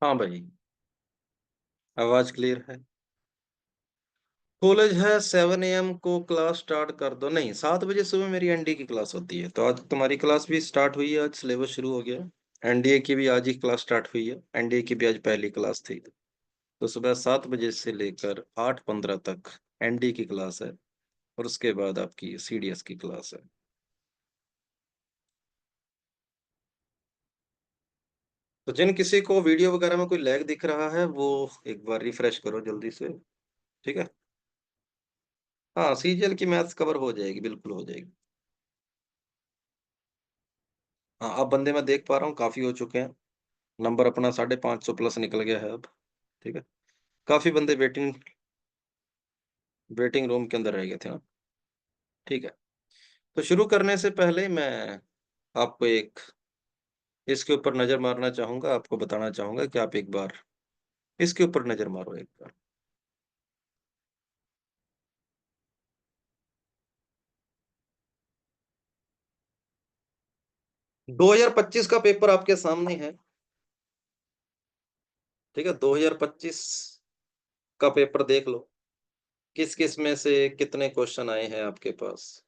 हाँ भाई, आवाज क्लियर है। कॉलेज है 7 AM को क्लास स्टार्ट कर दो। नहीं, 7 बजे सुबह मेरी एनडीए की क्लास होती है, तो आज तुम्हारी क्लास भी स्टार्ट हुई है, आज सिलेबस शुरू हो गया है। एनडीए की भी आज ही क्लास स्टार्ट हुई है, एनडीए की भी आज पहली क्लास थी। तो सुबह 7 बजे से लेकर 8:15 तक एनडीए की क्लास है, और उसके बाद आपकी सीडीएस की क्लास है। तो जिन किसी को वीडियो वगैरह में कोई लैग दिख रहा है, वो एक बार रिफ्रेश करो जल्दी से। ठीक है। हाँ, सीजीएल की मैथ्स कवर हो जाएगी, बिल्कुल हो जाएगी। हाँ, अब बंदे मैं देख पा रहा हूँ काफी हो चुके हैं। नंबर अपना 550 प्लस निकल गया है अब। ठीक है। काफी बंदे वेटिंग वेटिंग रूम के अंदर रह गए थे। हाँ, ठीक है। तो शुरू करने से पहले मैं आपको एक इसके ऊपर नजर मारना चाहूंगा, आपको बताना चाहूंगा कि आप एक बार इसके ऊपर नजर मारो एक बार। 2025 का पेपर आपके सामने है। ठीक है, 2025 का पेपर देख लो, किस किस में से कितने क्वेश्चन आए हैं आपके पास।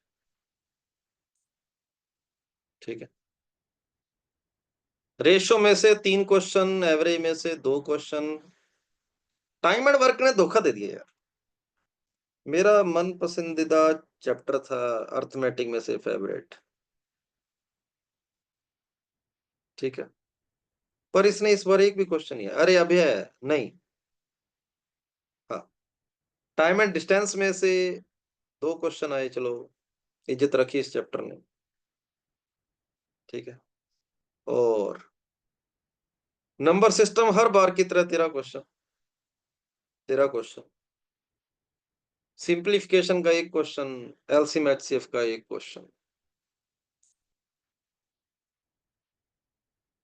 ठीक है। रेशो में से 3 क्वेश्चन, एवरेज में से 2 क्वेश्चन। टाइम एंड वर्क ने धोखा दे दिया यार। मेरा मन पसंदीदा चैप्टर था अर्थमेटिक में से फेवरेट। ठीक है। पर इसने इस बार एक भी क्वेश्चन नहीं है। अरे अभी है। नहीं। हाँ, टाइम एंड डिस्टेंस में से 2 क्वेश्चन आए, चलो इज्जत रखी इस चैप्टर ने। ठीक है। और नंबर सिस्टम हर बार की तरह 13 क्वेश्चन। 13 क्वेश्चन। सिंप्लीफिकेशन का 1 क्वेश्चन। एलसीएम एचसीएफ का 1 क्वेश्चन।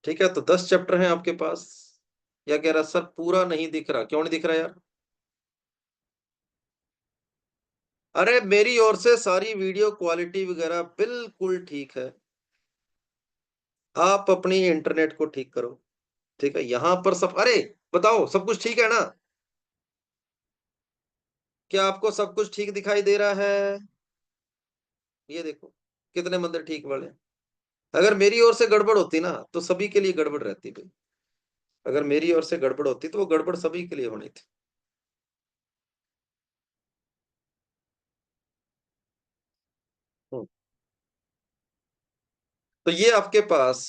ठीक है, तो 10 चैप्टर हैं आपके पास। या कह रहा सर पूरा नहीं दिख रहा, क्यों नहीं दिख रहा यार? अरे मेरी ओर से सारी वीडियो क्वालिटी वगैरह बिल्कुल ठीक है। आप अपनी इंटरनेट को ठीक करो। ठीक है, यहां पर सब, अरे बताओ सब कुछ ठीक है ना? क्या आपको सब कुछ ठीक दिखाई दे रहा है? ये देखो कितने मंदिर ठीक वाले हैं। अगर मेरी ओर से गड़बड़ होती ना, तो सभी के लिए गड़बड़ रहती भाई। अगर मेरी ओर से गड़बड़ होती तो वो गड़बड़ सभी के लिए होनी थी। हम्म। तो ये आपके पास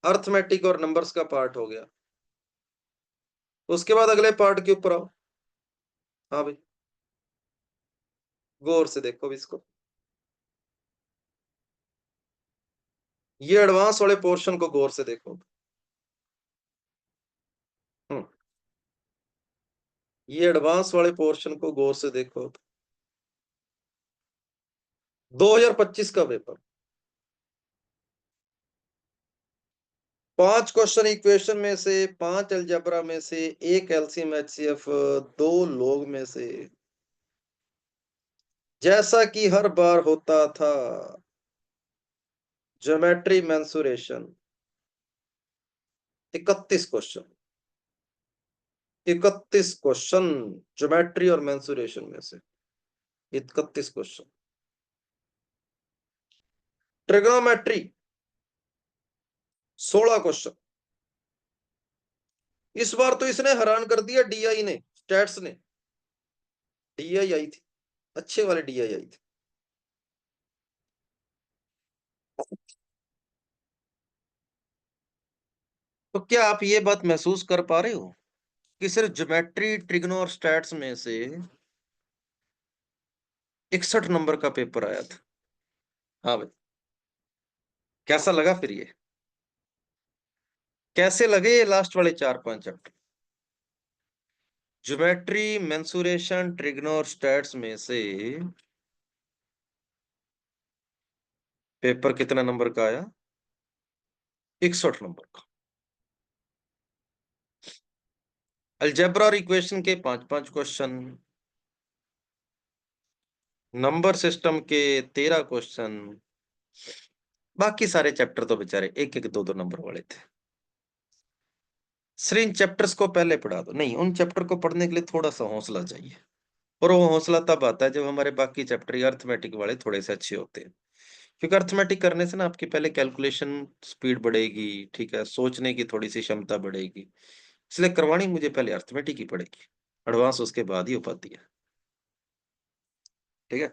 अर्थमेटिक और नंबर्स का पार्ट हो गया। उसके बाद अगले पार्ट के ऊपर आओ। हाँ भाई, गौर से देखो भी इसको। ये एडवांस वाले पोर्शन को गौर से देखो। हम्म। ये एडवांस वाले पोर्शन को गौर से देखो। 2025 का पेपर। 5 क्वेश्चन इक्वेशन में से, 5 अलजेब्रा में से, 1 एलसीएम एचसीएफ, 2 लॉग में से। जैसा कि हर बार होता था, geometry mensuration. 31 question. 31 question geometry और मेंसुरेशन में से। 31 क्वेश्चन। Trigonometry 16 question. इस बार तो इसने हैरान कर दिया, डीआई ने, स्टैट्स ने। डीआई आई थी, अच्छे वाले डीआई आई थी। तो क्या आप ये बात महसूस कर पा रहे हो कि सिर्फ ज्योमेट्री, ट्रिग्नो और स्टैट्स में से 61 नंबर का पेपर आया था? हाँ भाई। कैसा लगा फिर ये? कैसे लगे ये लास्ट वाले 4-5 चैप्टर? ज्योमेट्री, मेंसुरेशन, ट्रिग्नो और स्टैट्स में से पेपर कितना नंबर का आया? 61 नंबर का। अलजेब्रा और इक्वेशन के 5-5 क्वेश्चन। नंबर सिस्टम के 13 क्वेश्चन। बाकी सारे चैप्टर तो बेचारे 1-1, 2-2 नंबर वाले थे। सर इन चैप्टर्स को पहले पढ़ा दो। नहीं, उन चैप्टर को पढ़ने के लिए थोड़ा सा हौसला चाहिए, और वो हौसला तब आता है जब हमारे बाकी चैप्टर अर्थमेटिक वाले थोड़े से अच्छे होते हैं। क्योंकि अर्थमेटिक करने से ना आपकी पहले कैलकुलेशन स्पीड बढ़ेगी, ठीक है, सोचने की थोड़ी सी क्षमता बढ़ेगी। इसलिए करवानी मुझे पहले अर्थमेटिक ही पड़ेगी, एडवांस उसके बाद ही हो पाती है। ठीक है।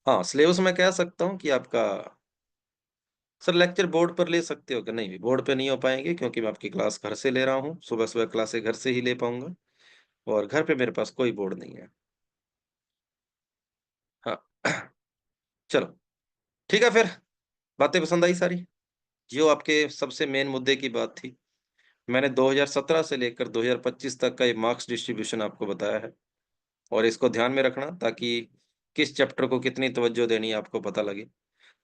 हाँ, सिलेबस मैं कह सकता हूँ कि आपका सर लेक्चर बोर्ड पर ले सकते हो कि नहीं, बोर्ड पे नहीं हो पाएंगे क्योंकि मैं आपकी क्लास घर से ले रहा हूँ, सुबह सुबह क्लासे घर से ही ले पाऊंगा, और घर पे मेरे पास कोई बोर्ड नहीं है। हाँ। चलो, ठीक है फिर। बातें पसंद आई सारी? जो आपके सबसे मेन मुद्दे की बात थी, मैंने 2017 से लेकर 2025 तक का ये मार्क्स डिस्ट्रीब्यूशन आपको बताया है, और इसको ध्यान में रखना ताकि किस चैप्टर को कितनी तवज्जो देनी है आपको पता लगे।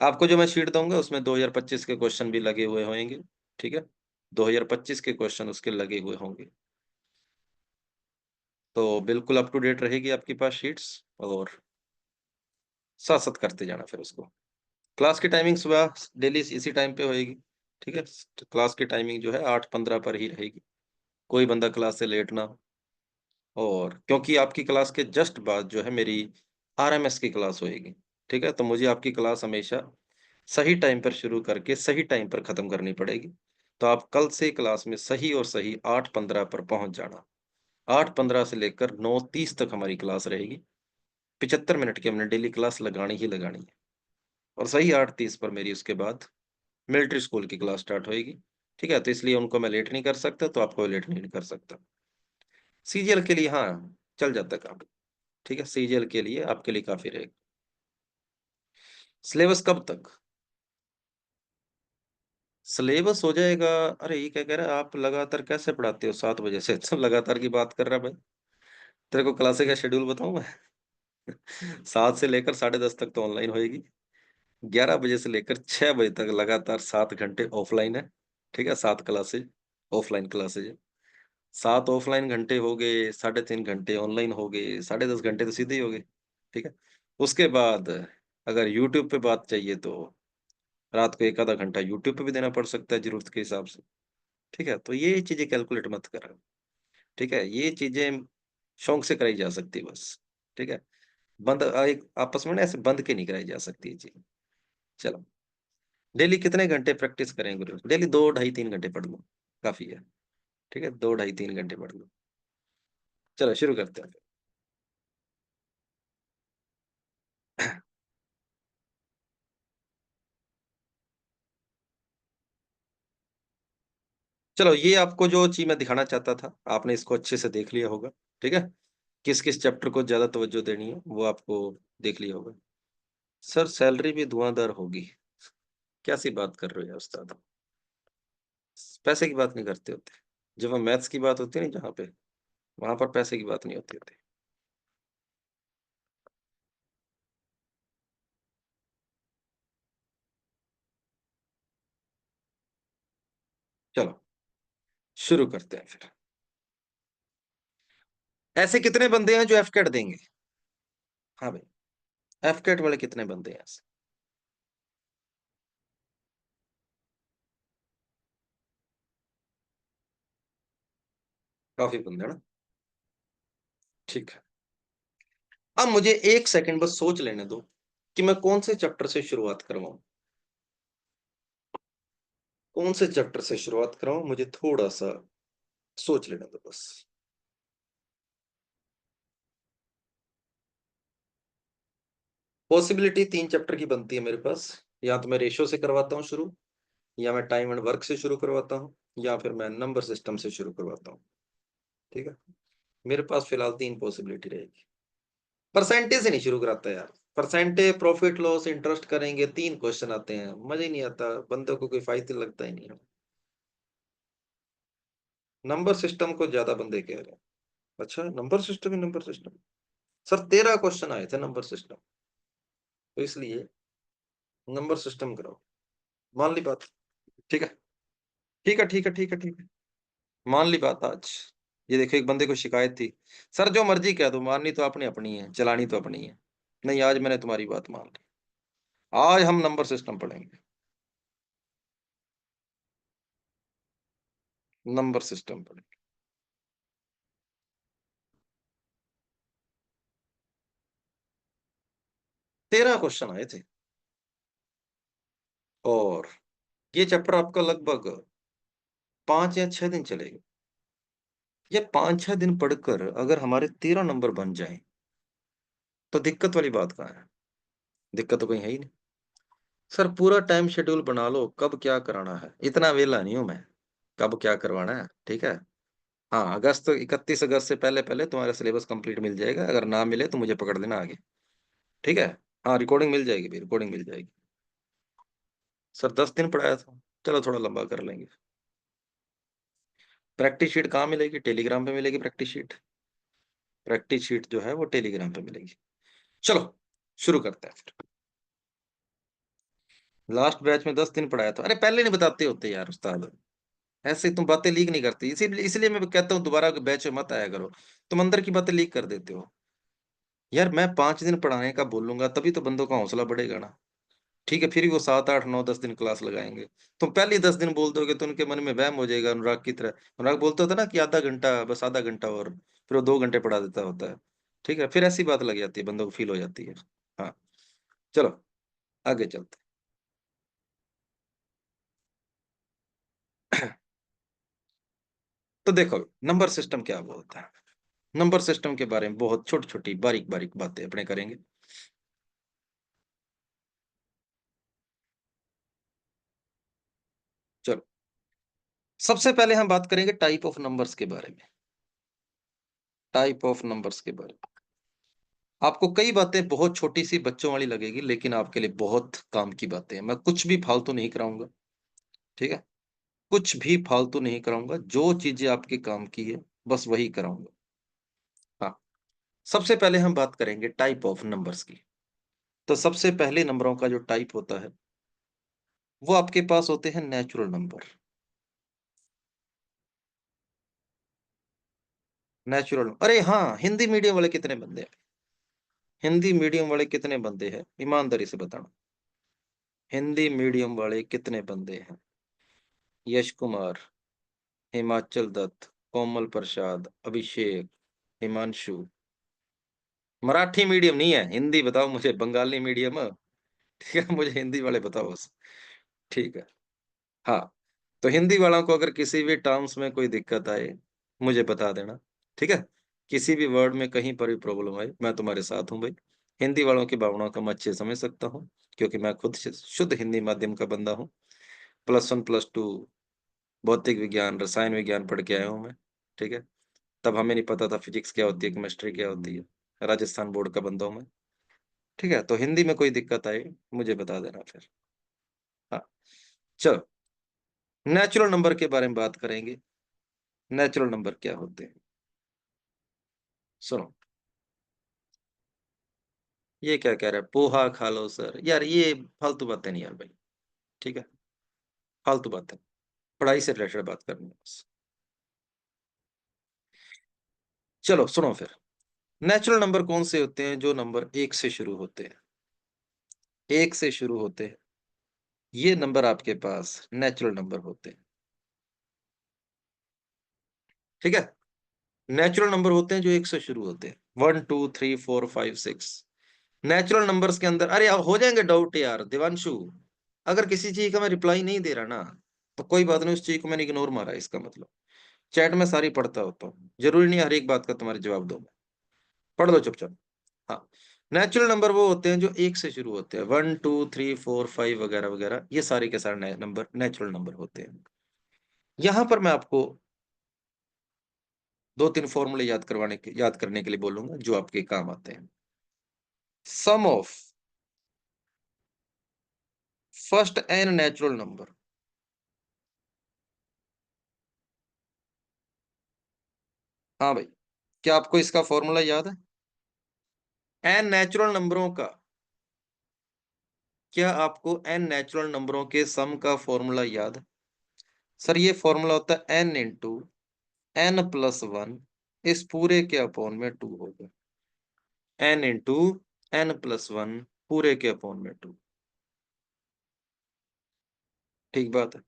आपको जो मैं शीट दूँगा उसमें 2025 के क्वेश्चन भी लगे हुए होंगे, ठीक है? 2025 के क्वेश्चन उसके लगे हुए होंगे। तो बिल्कुल अप टू डेट रहेगी आपके पास शीट्स, और साथ-साथ करते जाना फिर उसको। क्लास की टाइमिंग सुबह डेली इसी टाइम पे होएगी, ठीक है? क्लास की टाइमिंग जो है 8:15 पर ही रहेगी। कोई बंदा क्लास से लेट ना हो, और क्योंकि आपकी क्लास के जस्ट बाद जो है मेरी आरएमएस की क्लास होएगी, ठीक है? तो मुझे आपकी क्लास हमेशा सही टाइम पर शुरू करके सही टाइम पर खत्म करनी पड़ेगी। तो आप कल से क्लास में सही और सही 8:15 पर पहुँच जाना। 8:15 से लेकर 9:30 तक हमारी क्लास रहेगी। 75 मिनट की हमने डेली क्लास लगानी ही लगानी है, और सही 8:30 पर मेरी उसके बाद मिलिट्री स्कूल की क्लास स्टार्ट होएगी। ठीक है? तो इसलिए उनको मैं लेट नहीं कर सकता, तो आपको लेट नहीं कर सकता। सीजीएल के लिए हाँ, चल जाता है काम। ठीक है? सीजीएल के लिए आपके लिए काफ़ी रहेगा। सिलेबस कब तक? सिलेबस हो जाएगा। अरे! ये क्या कह रहा है, आप लगातार कैसे पढ़ाते हो 7 बजे से? तो लगातार की बात कर रहा है भाई। तेरे को क्लासे का शेड्यूल बताऊँ मैं? 7 से लेकर साढ़े 10 तक तो ऑनलाइन होएगी। 11 बजे से लेकर 6 बजे तक लगातार 7 घंटे ऑफलाइन है। ठीक है? 7 क्लासेज, ऑफलाइन क्लासेज है। 7 ऑफलाइन घंटे हो गए, साढ़े 3 घंटे ऑनलाइन हो गए, साढ़े 10 घंटे तो सीधे ही हो गए। ठीक है? उसके बाद अगर यूट्यूब पे बात चाहिए तो रात को 1 आधा घंटा यूट्यूब पे भी देना पड़ सकता है ज़रूरत के हिसाब से। ठीक है? तो ये चीज़ें कैलकुलेट मत कर। ठीक है? ये चीज़ें शौक से कराई जा सकती है बस। ठीक है? एक आपस में ना ऐसे बंद के नहीं कराई जा सकती ये चीज़। चलो, डेली कितने घंटे प्रैक्टिस करें गुरु? डेली 2 ढाई 3 घंटे पढ़ लो, काफ़ी है। ठीक है? 2 ढाई 3 घंटे पढ़ लो। चलो शुरू करते हैं। चलो, ये आपको जो चीज़ मैं दिखाना चाहता था, आपने इसको अच्छे से देख लिया होगा। ठीक है? किस-किस चैप्टर को ज़्यादा तवज्जो देनी है, वो आपको देख लिया होगा। सर सैलरी भी धुआँधार होगी। क्या-सी बात कर रहे हो यार उस्ताद? पैसे की बात नहीं करते होते। जब हम मैथ्स की बात होती है ना जहाँ पे, वहाँ पर पैसे की बात नहीं होती होती। चलो, शुरू करते हैं फिर। ऐसे कितने बंदे हैं जो एफकेट देंगे? हाँ भाई, एफकेट वाले कितने बंदे हैं ऐसे? काफ़ी बंदे हैं ना? ठीक है। अब मुझे 1 सेकंड बस सोच लेने दो, कि मैं कौन से चैप्टर से शुरुआत करवाऊँ? कौन से चैप्टर से शुरुआत कराऊँ? मुझे थोड़ा-सा सोच लेने दो बस। पॉसिबिलिटी 3 चैप्टर की बनती है मेरे पास। या तो मैं रेशियो से करवाता हूँ शुरू, या मैं टाइम एंड वर्क से शुरू करवाता हूँ, या फिर मैं नंबर सिस्टम से शुरू करवाता हूँ। ठीक है? मेरे पास फिलहाल 3 पॉसिबिलिटी रहेगी। परसेंटेज से नहीं शुरू कराता यार। परसेंटेज, प्रॉफिट लॉस, इंटरेस्ट करेंगे, 3 क्वेश्चन आते हैं, मज़ा ही नहीं आता, बंदों को कोई फ़ायदा लगता ही नहीं है। नंबर सिस्टम को ज़्यादा बंदे कह रहे हैं। अच्छा, नंबर सिस्टम ही नंबर सिस्टम। सर 13 क्वेश्चन आए थे नंबर सिस्टम, तो इसलिए नंबर सिस्टम कराओ। मान ली बात। ठीक है? ठीक है, ठीक है, ठीक है, ठीक है। मान ली बात आज। ये देखो एक बंदे को शिकायत थी, "सर जो मर्ज़ी कह दो, माननी तो आपने अपनी है, चलानी तो अपनी है।" नहीं, आज मैंने तुम्हारी बात मान ली। आज हम नंबर सिस्टम पढ़ेंगे। नंबर सिस्टम पढ़ेंगे। 13 क्वेश्चन आए थे और ये चैप्टर आपका लगभग 5 या 6 दिन चलेगा। ये 5-6 दिन पढ़कर अगर हमारे 13 नंबर बन जाएं तो दिक्कत वाली बात कहाँ है? दिक्कत तो कहीं है ही नहीं। सर पूरा टाइम शेड्यूल बना लो, कब क्या कराना है, इतना वेला नहीं हूं मैं, कब क्या करवाना है, ठीक है। हाँ, 31 अगस्त से पहले पहले तुम्हारा सिलेबस कंप्लीट मिल जाएगा, अगर ना मिले तो मुझे पकड़ लेना आगे, ठीक है। हाँ, रिकॉर्डिंग मिल जाएगी भी, रिकॉर्डिंग मिल जाएगी। सर 10 दिन पढ़ाया था, चलो थोड़ा लंबा कर लेंगे। प्रैक्टिस शीट कहाँ मिलेगी? टेलीग्राम पे मिलेगी प्रैक्टिस शीट। प्रैक्टिस शीट जो है वो टेलीग्राम पे मिलेगी। चलो शुरू करते हैं फिर। लास्ट बैच में 10 दिन पढ़ाया था। अरे पहले नहीं बताते होते यार उस्ताद, ऐसे तुम बातें लीक नहीं करती, इसीलिए इसलिए मैं कहता हूँ दोबारा बैच में मत आया करो। तुम अंदर की बातें लीक कर देते हो। यार मैं 5 दिन पढ़ाने का बोलूंगा तभी तो बंदों का हौसला बढ़ेगा ना। ठीक है, फिर भी वो 7, 8, 9, 10 दिन क्लास लगाएंगे। तुम पहले ही 10 दिन बोल दोगे तो उनके मन में वहम हो जाएगा, अनुराग की तरह। अनुराग बोलता था ना कि आधा घंटा, बस आधा घंटा, और फिर वो 2 घंटे पढ़ा देता होता है। ठीक है, फिर ऐसी बात लग जाती है, बंदों को फील हो जाती है। हाँ, चलो आगे चलते हैं। तो देखो नंबर सिस्टम क्या बोलता है। नंबर सिस्टम के बारे में बहुत छोटी छोटी बारीक बारीक बातें अपने करेंगे। चलो सबसे पहले हम बात करेंगे टाइप ऑफ नंबर्स के बारे में। टाइप ऑफ नंबर्स के बारे में आपको कई बातें बहुत छोटी सी बच्चों वाली लगेगी, लेकिन आपके लिए बहुत काम की बातें हैं। मैं कुछ भी फालतू नहीं कराऊंगा, ठीक है। कुछ भी फालतू नहीं कराऊंगा, जो चीजें आपके काम की है बस वही कराऊंगा। हाँ, सबसे पहले हम बात करेंगे टाइप ऑफ नंबर्स की। तो सबसे पहले नंबरों का जो टाइप होता है वो आपके पास होते हैं नेचुरल नंबर। नेचुरल, अरे हाँ, हिंदी मीडियम वाले कितने बंदे हैं? हिंदी मीडियम वाले कितने बंदे हैं, ईमानदारी से बताना। हिंदी मीडियम वाले कितने बंदे हैं? यश कुमार, हिमाचल दत्त, कोमल प्रसाद, अभिषेक, हिमांशु। मराठी मीडियम नहीं है, हिंदी बताओ मुझे, बंगाली मीडियम है? ठीक है, मुझे हिंदी वाले बताओ बस। ठीक है। हाँ, तो हिंदी वालों को अगर किसी भी टर्म्स में कोई दिक्कत आए मुझे बता देना, ठीक है। किसी भी वर्ड में कहीं पर भी प्रॉब्लम आए, मैं तुम्हारे साथ हूँ भाई। हिंदी वालों की भावनाओं को मैं अच्छे से समझ सकता हूँ, क्योंकि मैं खुद से शुद्ध हिंदी माध्यम का बंदा हूँ। +1 +2 भौतिक विज्ञान रसायन विज्ञान पढ़ के आया हूँ मैं, ठीक है। तब हमें नहीं पता था फिजिक्स क्या होती है, केमिस्ट्री क्या होती है। राजस्थान बोर्ड का बंदा हूँ मैं, ठीक है। तो हिंदी में कोई दिक्कत आए मुझे बता देना फिर। हाँ, चलो नेचुरल नंबर के बारे में बात करेंगे। नेचुरल नंबर क्या होते हैं, सुनो। ये क्या कह रहा है, पोहा खा लो सर, यार ये फालतू बातें नहीं यार भाई, ठीक है। फालतू बातें, पढ़ाई से रिलेटेड बात करनी है बस। चलो सुनो फिर, नेचुरल नंबर कौन से होते हैं? जो नंबर 1 से शुरू होते हैं, 1 से शुरू होते हैं, ये नंबर आपके पास नेचुरल नंबर होते हैं, ठीक है। नेचुरल नंबर होते हैं जो 1 से शुरू होते हैं, 1 2 3 4 5 6। नेचुरल नंबर्स के अंदर, अरे अब हो जाएंगे डाउट यार दिवांशु। अगर किसी चीज का मैं रिप्लाई नहीं दे रहा ना, तो कोई बात नहीं, उस चीज को मैंने इग्नोर मारा, इसका मतलब चैट में सारी पढ़ता होता हूँ, जरूरी नहीं हर एक बात का तुम्हारे जवाब दो मैं। पढ़ लो चुपचाप। हाँ, नेचुरल नंबर वो होते हैं जो 1 से शुरू होते हैं, 1 2 3 4 5 वगैरह वगैरह, ये सारे के सारे नंबर नेचुरल नंबर होते हैं। यहां पर मैं आपको 2 3 फॉर्मूले याद करने के लिए बोलूंगा जो आपके काम आते हैं। Sum of first n natural number. हाँ भाई, क्या आपको इसका फॉर्मूला याद है? एन नेचुरल नंबरों का, क्या आपको एन नेचुरल नंबरों के सम का फॉर्मूला याद है? सर ये फॉर्मूला होता है n × n+1, इस पूरे के अपॉन में 2 होगा। n × n+1 पूरे के अपॉन में 2। ठीक बात है।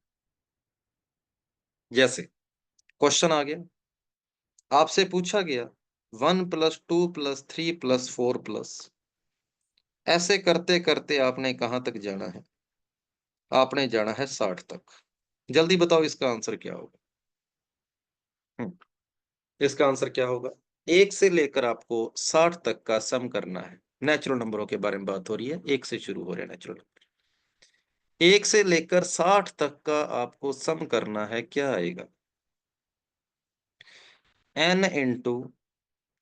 जैसे क्वेश्चन आ गया, आपसे पूछा गया 1+2+3+4+, ऐसे करते करते आपने कहां तक जाना है? आपने जाना है 60 तक। जल्दी बताओ इसका आंसर क्या होगा? इसका आंसर क्या होगा? 1 से लेकर आपको 60 तक का सम करना है। नेचुरल नंबरों के बारे में बात हो रही है, 1 से शुरू हो रहे हैं नेचुरल नंबर। 1 से लेकर 60 तक का आपको सम करना है, क्या आएगा? n इंटू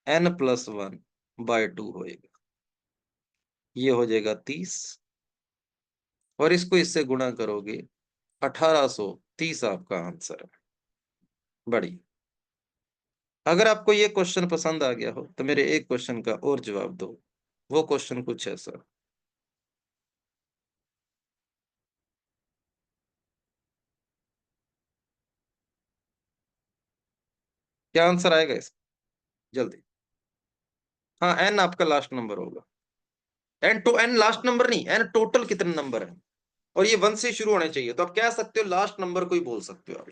n+1/2 होएगा। ये हो जाएगा 30, और इसको इससे गुणा करोगे, 1830 आपका आंसर है। बढ़िया। अगर आपको ये क्वेश्चन पसंद आ गया हो तो मेरे एक क्वेश्चन का और जवाब दो। वो क्वेश्चन कुछ ऐसा, क्या आंसर आएगा इसका? जल्दी। हाँ, एन आपका लास्ट नंबर होगा। N to n last number नहीं, एन टोटल कितने नंबर है, और ये 1 से शुरू होने चाहिए, तो आप कह सकते हो लास्ट नंबर को ही बोल सकते हो आप।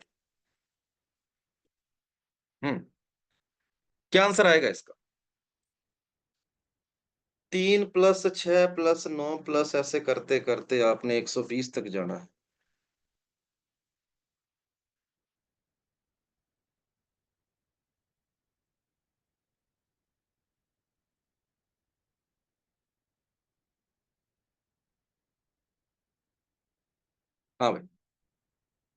हम्म क्या आंसर आएगा इसका? 3+6+9+, ऐसे करते करते आपने 120 तक जाना है। हाँ भाई,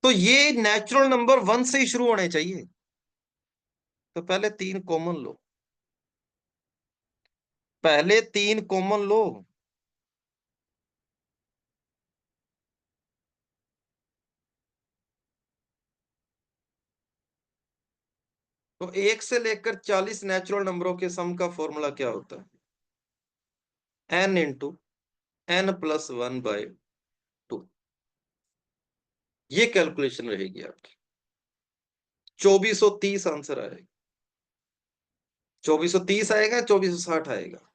तो ये नेचुरल नंबर 1 से ही शुरू होने चाहिए, तो पहले 3 कॉमन लो। पहले 3 कॉमन लो। तो 1 से लेकर 40 नेचुरल नंबरों के सम का फॉर्मूला क्या होता है? n into n+1/2। ये कैलकुलेशन रहेगी आपकी। 2430 आंसर आएगा। 2430 आएगा, 2460 आएगा।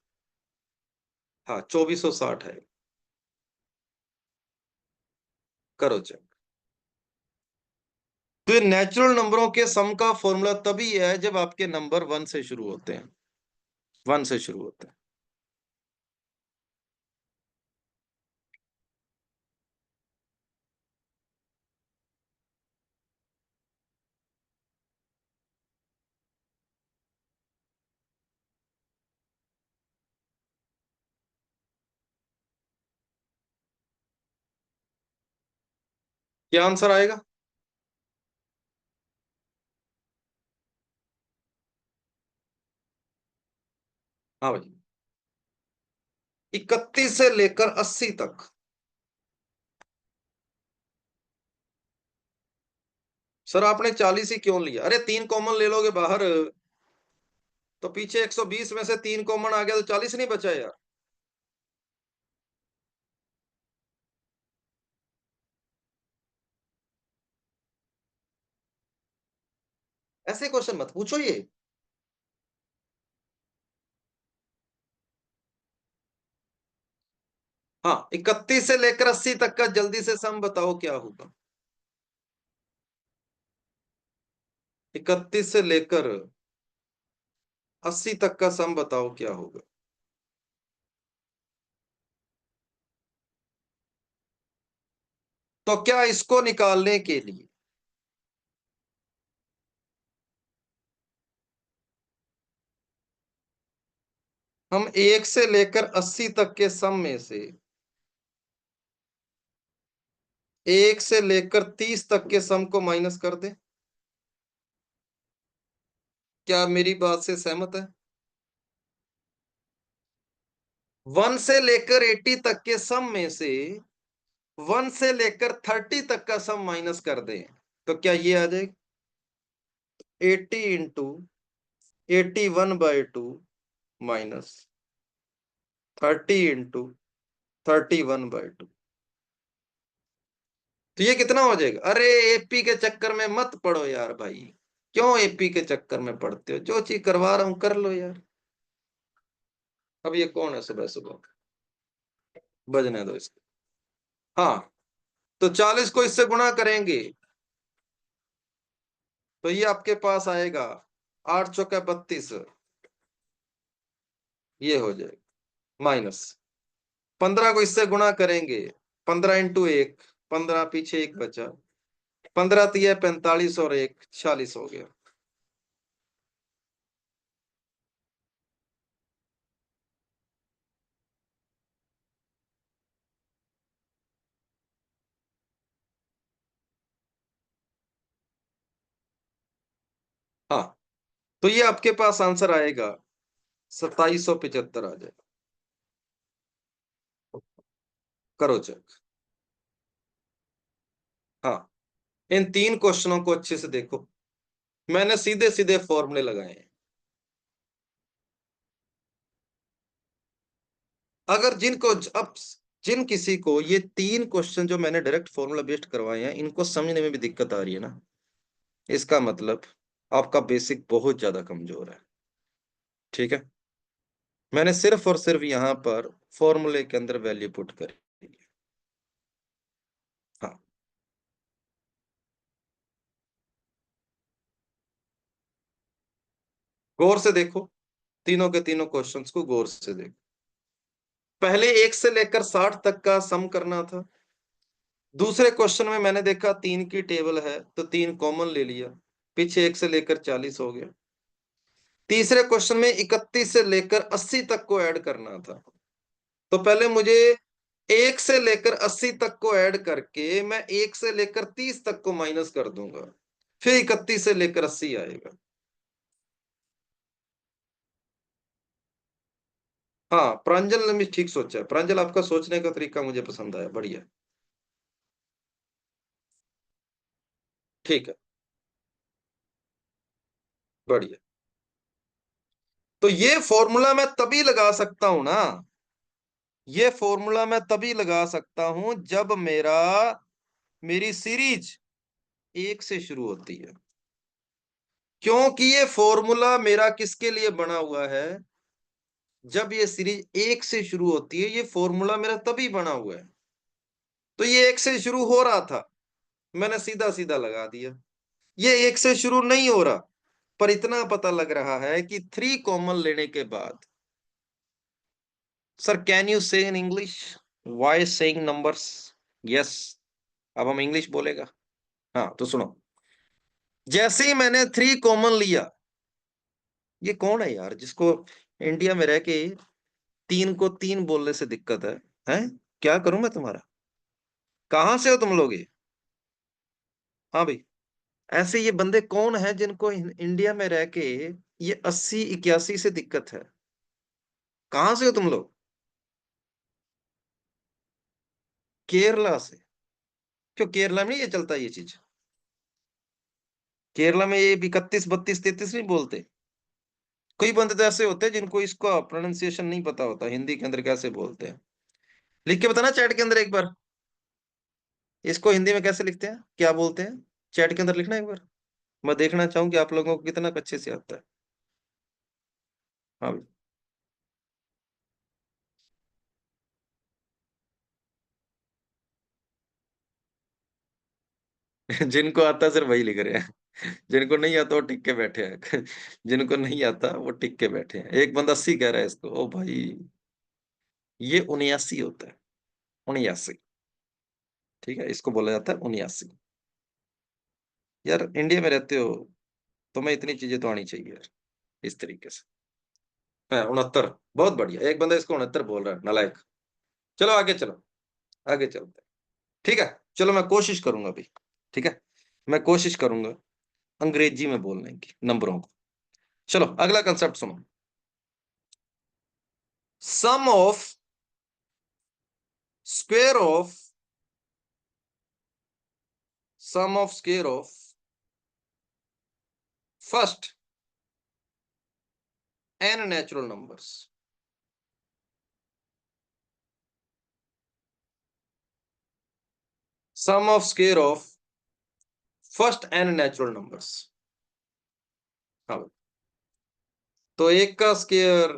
हाँ, 2460 है। करो चेक। तो ये नेचुरल नंबरों के सम का फॉर्मूला तभी है जब आपके नंबर 1 से शुरू होते हैं। 1 से शुरू होते हैं। क्या आंसर आएगा? हाँ भाई, 31 से लेकर 80 तक। सर आपने 40 ही क्यों लिया? अरे 3 कॉमन ले लोगे बाहर, तो पीछे 120 में से 3 कॉमन आ गया तो 40 नहीं बचा यार। ऐसे क्वेश्चन मत पूछो ये। हाँ, 31 से लेकर 80 तक का जल्दी से सम बताओ क्या होगा? 31 से लेकर 80 तक का सम बताओ क्या होगा? तो क्या इसको निकालने के लिए हम 1 से लेकर 80 तक के सम में से 1 से लेकर 30 तक के सम को माइनस कर दें? क्या मेरी बात से सहमत है? 1 से लेकर 80 तक के सम में से 1 से लेकर 30 तक का सम माइनस कर दें, तो क्या ये आ जाएगा? 80 इंटू 81/2 माइनस 30 इंटू 31/2। तो ये कितना हो जाएगा? अरे एपी के चक्कर में मत पड़ो यार भाई। क्यों एपी के चक्कर में पड़ते हो? जो चीज करवा रहा हूं कर लो यार। अब ये कौन है सुबह सुबह? बजने दो इसको। हाँ, तो 40 को इससे गुणा करेंगे। तो ये आपके पास आएगा 8 चौका 32, ये हो जाएगा माइनस 15 को इससे गुणा करेंगे, 15 × 1, 15 पीछे एक बचा, 15 × 3 = 45 और 1 46 हो गया। हाँ, तो ये आपके पास आंसर आएगा 2775 आ जाएगा। करो चेक। हाँ, इन 3 क्वेश्चनों को अच्छे से देखो, मैंने सीधे सीधे फॉर्मूले लगाए हैं। अगर जिनको अब जिन किसी को ये 3 क्वेश्चन जो मैंने डायरेक्ट फॉर्मूला बेस्ड करवाए हैं, इनको समझने में भी दिक्कत आ रही है ना, इसका मतलब आपका बेसिक बहुत ज्यादा कमजोर है। ठीक है, मैंने सिर्फ और सिर्फ यहां पर फॉर्मूले के अंदर वैल्यू पुट करी है। हाँ, गौर से देखो, तीनों के तीनों क्वेश्चंस को गौर से देखो। पहले 1 से लेकर 60 तक का सम करना था। दूसरे क्वेश्चन में मैंने देखा 3 की टेबल है, तो 3 कॉमन ले लिया, पीछे 1 से लेकर 40 हो गया। तीसरे क्वेश्चन में 31 से लेकर 80 तक को ऐड करना था, तो पहले मुझे 1 से लेकर 80 तक को ऐड करके मैं 1 से लेकर 30 तक को माइनस कर दूंगा, फिर 31 से लेकर 80 आएगा। हाँ, प्रांजल ने भी ठीक सोचा है। प्रांजल, आपका सोचने का तरीका मुझे पसंद आया, बढ़िया। ठीक है, बढ़िया। तो ये फॉर्मूला मैं तभी लगा सकता हूं ना, ये फॉर्मूला मैं तभी लगा सकता हूं जब मेरी सीरीज 1 से शुरू होती है, क्योंकि ये फॉर्मूला मेरा किसके लिए बना हुआ है? जब ये सीरीज 1 से शुरू होती है, ये फॉर्मूला मेरा तभी बना हुआ है। तो ये 1 से शुरू हो रहा था, मैंने सीधा सीधा लगा दिया। ये 1 से शुरू नहीं हो रहा, पर इतना पता लग रहा है कि 3 कॉमन लेने के बाद, सर कैन यू से in English why saying numbers? Yes, अब हम इंग्लिश बोलेगा। हाँ, तो सुनो, जैसे ही मैंने 3 कॉमन लिया, ये कौन है यार जिसको इंडिया में रह के 3 को 3 बोलने से दिक्कत है? हैं? क्या करूं मैं तुम्हारा? कहां से हो तुम लोग ये? हाँ भाई, ऐसे ये बंदे कौन हैं जिनको इंडिया में रह के ये 80 81 से दिक्कत है? कहां से हो तुम लोग? केरला से? क्यों, केरला में ये चलता है ये चीज? केरला में ये 31 32 33 नहीं बोलते? कई बंदे तो ऐसे होते हैं जिनको इसका प्रोनाउंसिएशन नहीं पता होता, हिंदी के अंदर कैसे बोलते हैं। लिख के बताना चैट के अंदर एक बार, इसको हिंदी में कैसे लिखते हैं, क्या बोलते हैं? चैट के अंदर लिखना एक बार, मैं देखना चाहूँ कि आप लोगों को कितना अच्छे से आता है। हाँ भाई। जिनको आता है सिर्फ वही लिख रहे हैं, जिनको नहीं आता वो टिक के बैठे हैं। जिनको नहीं आता वो टिक के बैठे हैं। एक बंदा 80 कह रहा है इसको, ओ भाई, ये 79 होता है, 79। ठीक है, इसको बोला जाता है 79। यार इंडिया में रहते हो, तुम्हें इतनी चीजें तो आनी चाहिए यार, इस तरीके से। है 69, बहुत बढ़िया। एक बंदा इसको 69 बोल रहा है, नालायक। चलो आगे चलो, आगे चलते हैं। ठीक है, चलो मैं कोशिश करूंगा अभी। ठीक है, मैं कोशिश करूंगा अंग्रेजी में बोलने की नंबरों को। चलो अगला कंसेप्ट सुनो। Sum of square of sum of square of first n natural numbers. Sum of square of first n natural numbers. हाँ, तो 1 का स्क्वायर,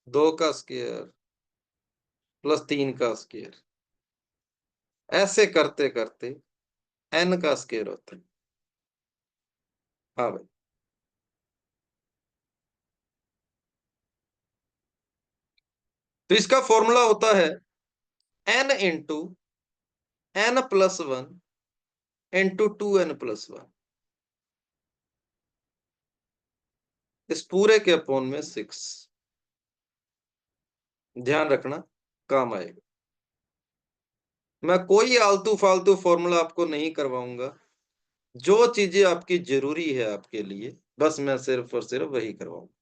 2 का स्क्वायर प्लस 3 का स्क्वायर, ऐसे करते करते एन का स्क्वायर होता है। हाँ भाई। तो इसका फॉर्मूला होता है N into n+1 into 2n+1, इस पूरे के अपोन में 6। ध्यान रखना, काम आएगा। मैं कोई आलतू फालतू फॉर्मूला आपको नहीं करवाऊंगा। जो चीजें आपकी जरूरी है आपके लिए, बस मैं सिर्फ और सिर्फ वही करवाऊंगा।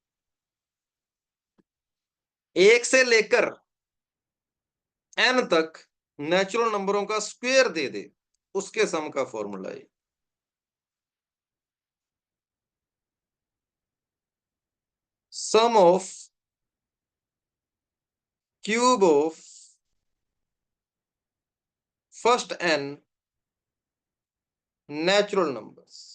एक से लेकर n तक नेचुरल नंबरों का स्क्वायर दे दे, उसके सम का फॉर्मूला है sum of cube of first n natural numbers.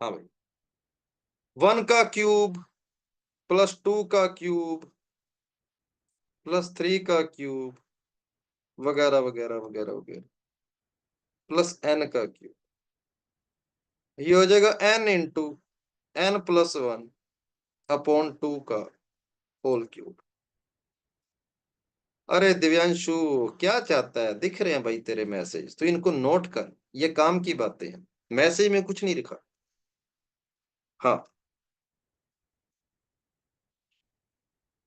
हाँ भाई, 1 का क्यूब प्लस 2 का क्यूब प्लस 3 का क्यूब वगैरह वगैरह वगैरह वगैरह प्लस n का क्यूब, ये हो जाएगा n इंटू n+1 अपॉन 2 का होल क्यूब। अरे दिव्यांशु, क्या चाहता है? दिख रहे हैं भाई तेरे मैसेज, तो इनको नोट कर। ये काम की बातें हैं, मैसेज में कुछ नहीं लिखा। हाँ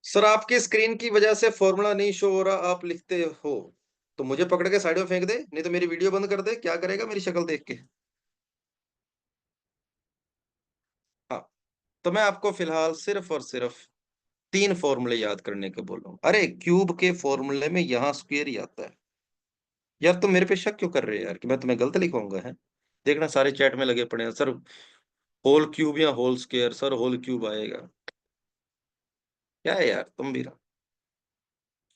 सर, आपकी स्क्रीन की वजह से फॉर्मूला नहीं शो हो रहा, आप लिखते हो तो मुझे पकड़ के साइड में फेंक दे, नहीं तो मेरी वीडियो बंद कर दे। क्या करेगा मेरी शक्ल देख के? हाँ, तो मैं आपको फिलहाल सिर्फ और सिर्फ 3 फॉर्मूले याद करने के बोल रहा हूँ। अरे क्यूब के फॉर्मूले में यहाँ स्क्वायर ही आता है। यार तुम मेरे पे शक क्यों कर रहे हो यार, कि मैं तुम्हें गलत लिखवाऊंगा है? देखना सारे चैट में लगे पड़े हैं, सर होल क्यूब या whole square, sir whole cube आएगा। क्या है यार तुम भी?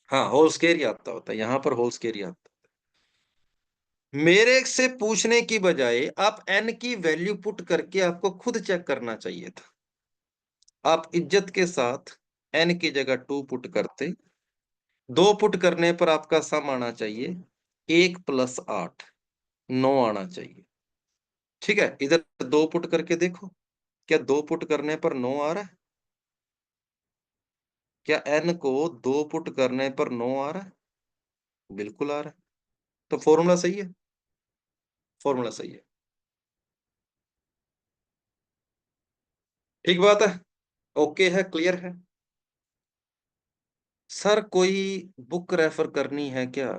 हाँ, होल स्क्वायर ही आता होता है, यहाँ पर होल स्क्वायर ही आता है। मेरे से पूछने की बजाय आप n की वैल्यू पुट करके आपको खुद चेक करना चाहिए था। आप इज्जत के साथ n की जगह 2 पुट करते। 2 पुट करने पर आपका सम आना चाहिए 1+8, 9 आना चाहिए। ठीक है, इधर 2 पुट करके देखो, क्या 2 पुट करने पर 9 आ रहा है? क्या n को 2 पुट करने पर 9 आ रहा है? बिल्कुल आ रहा है। तो फॉर्मूला सही है, फॉर्मूला सही है। ठीक बात है, ओके है, क्लियर है। सर कोई बुक रेफर करनी है क्या?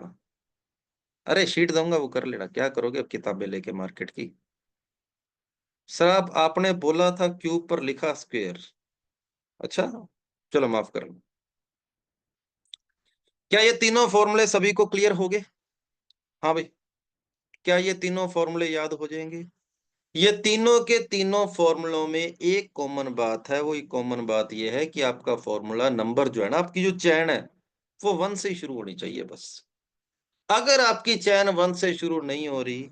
अरे शीट दूंगा, वो कर लेना। क्या करोगे अब किताबें लेके मार्केट की? सर आपने बोला था क्यूब पर लिखा स्क्वायर। अच्छा, चलो माफ करना। क्या ये तीनों फॉर्मूले सभी को क्लियर हो गए? हाँ भाई, क्या ये तीनों फॉर्मूले याद हो जाएंगे? ये तीनों के तीनों फॉर्मूलों में एक कॉमन बात है। वो कॉमन बात ये है कि आपका फॉर्मूला नंबर जो है ना, आपकी जो चैन है, वो 1 से ही शुरू होनी चाहिए बस। अगर आपकी चैन 1 से शुरू नहीं हो रही,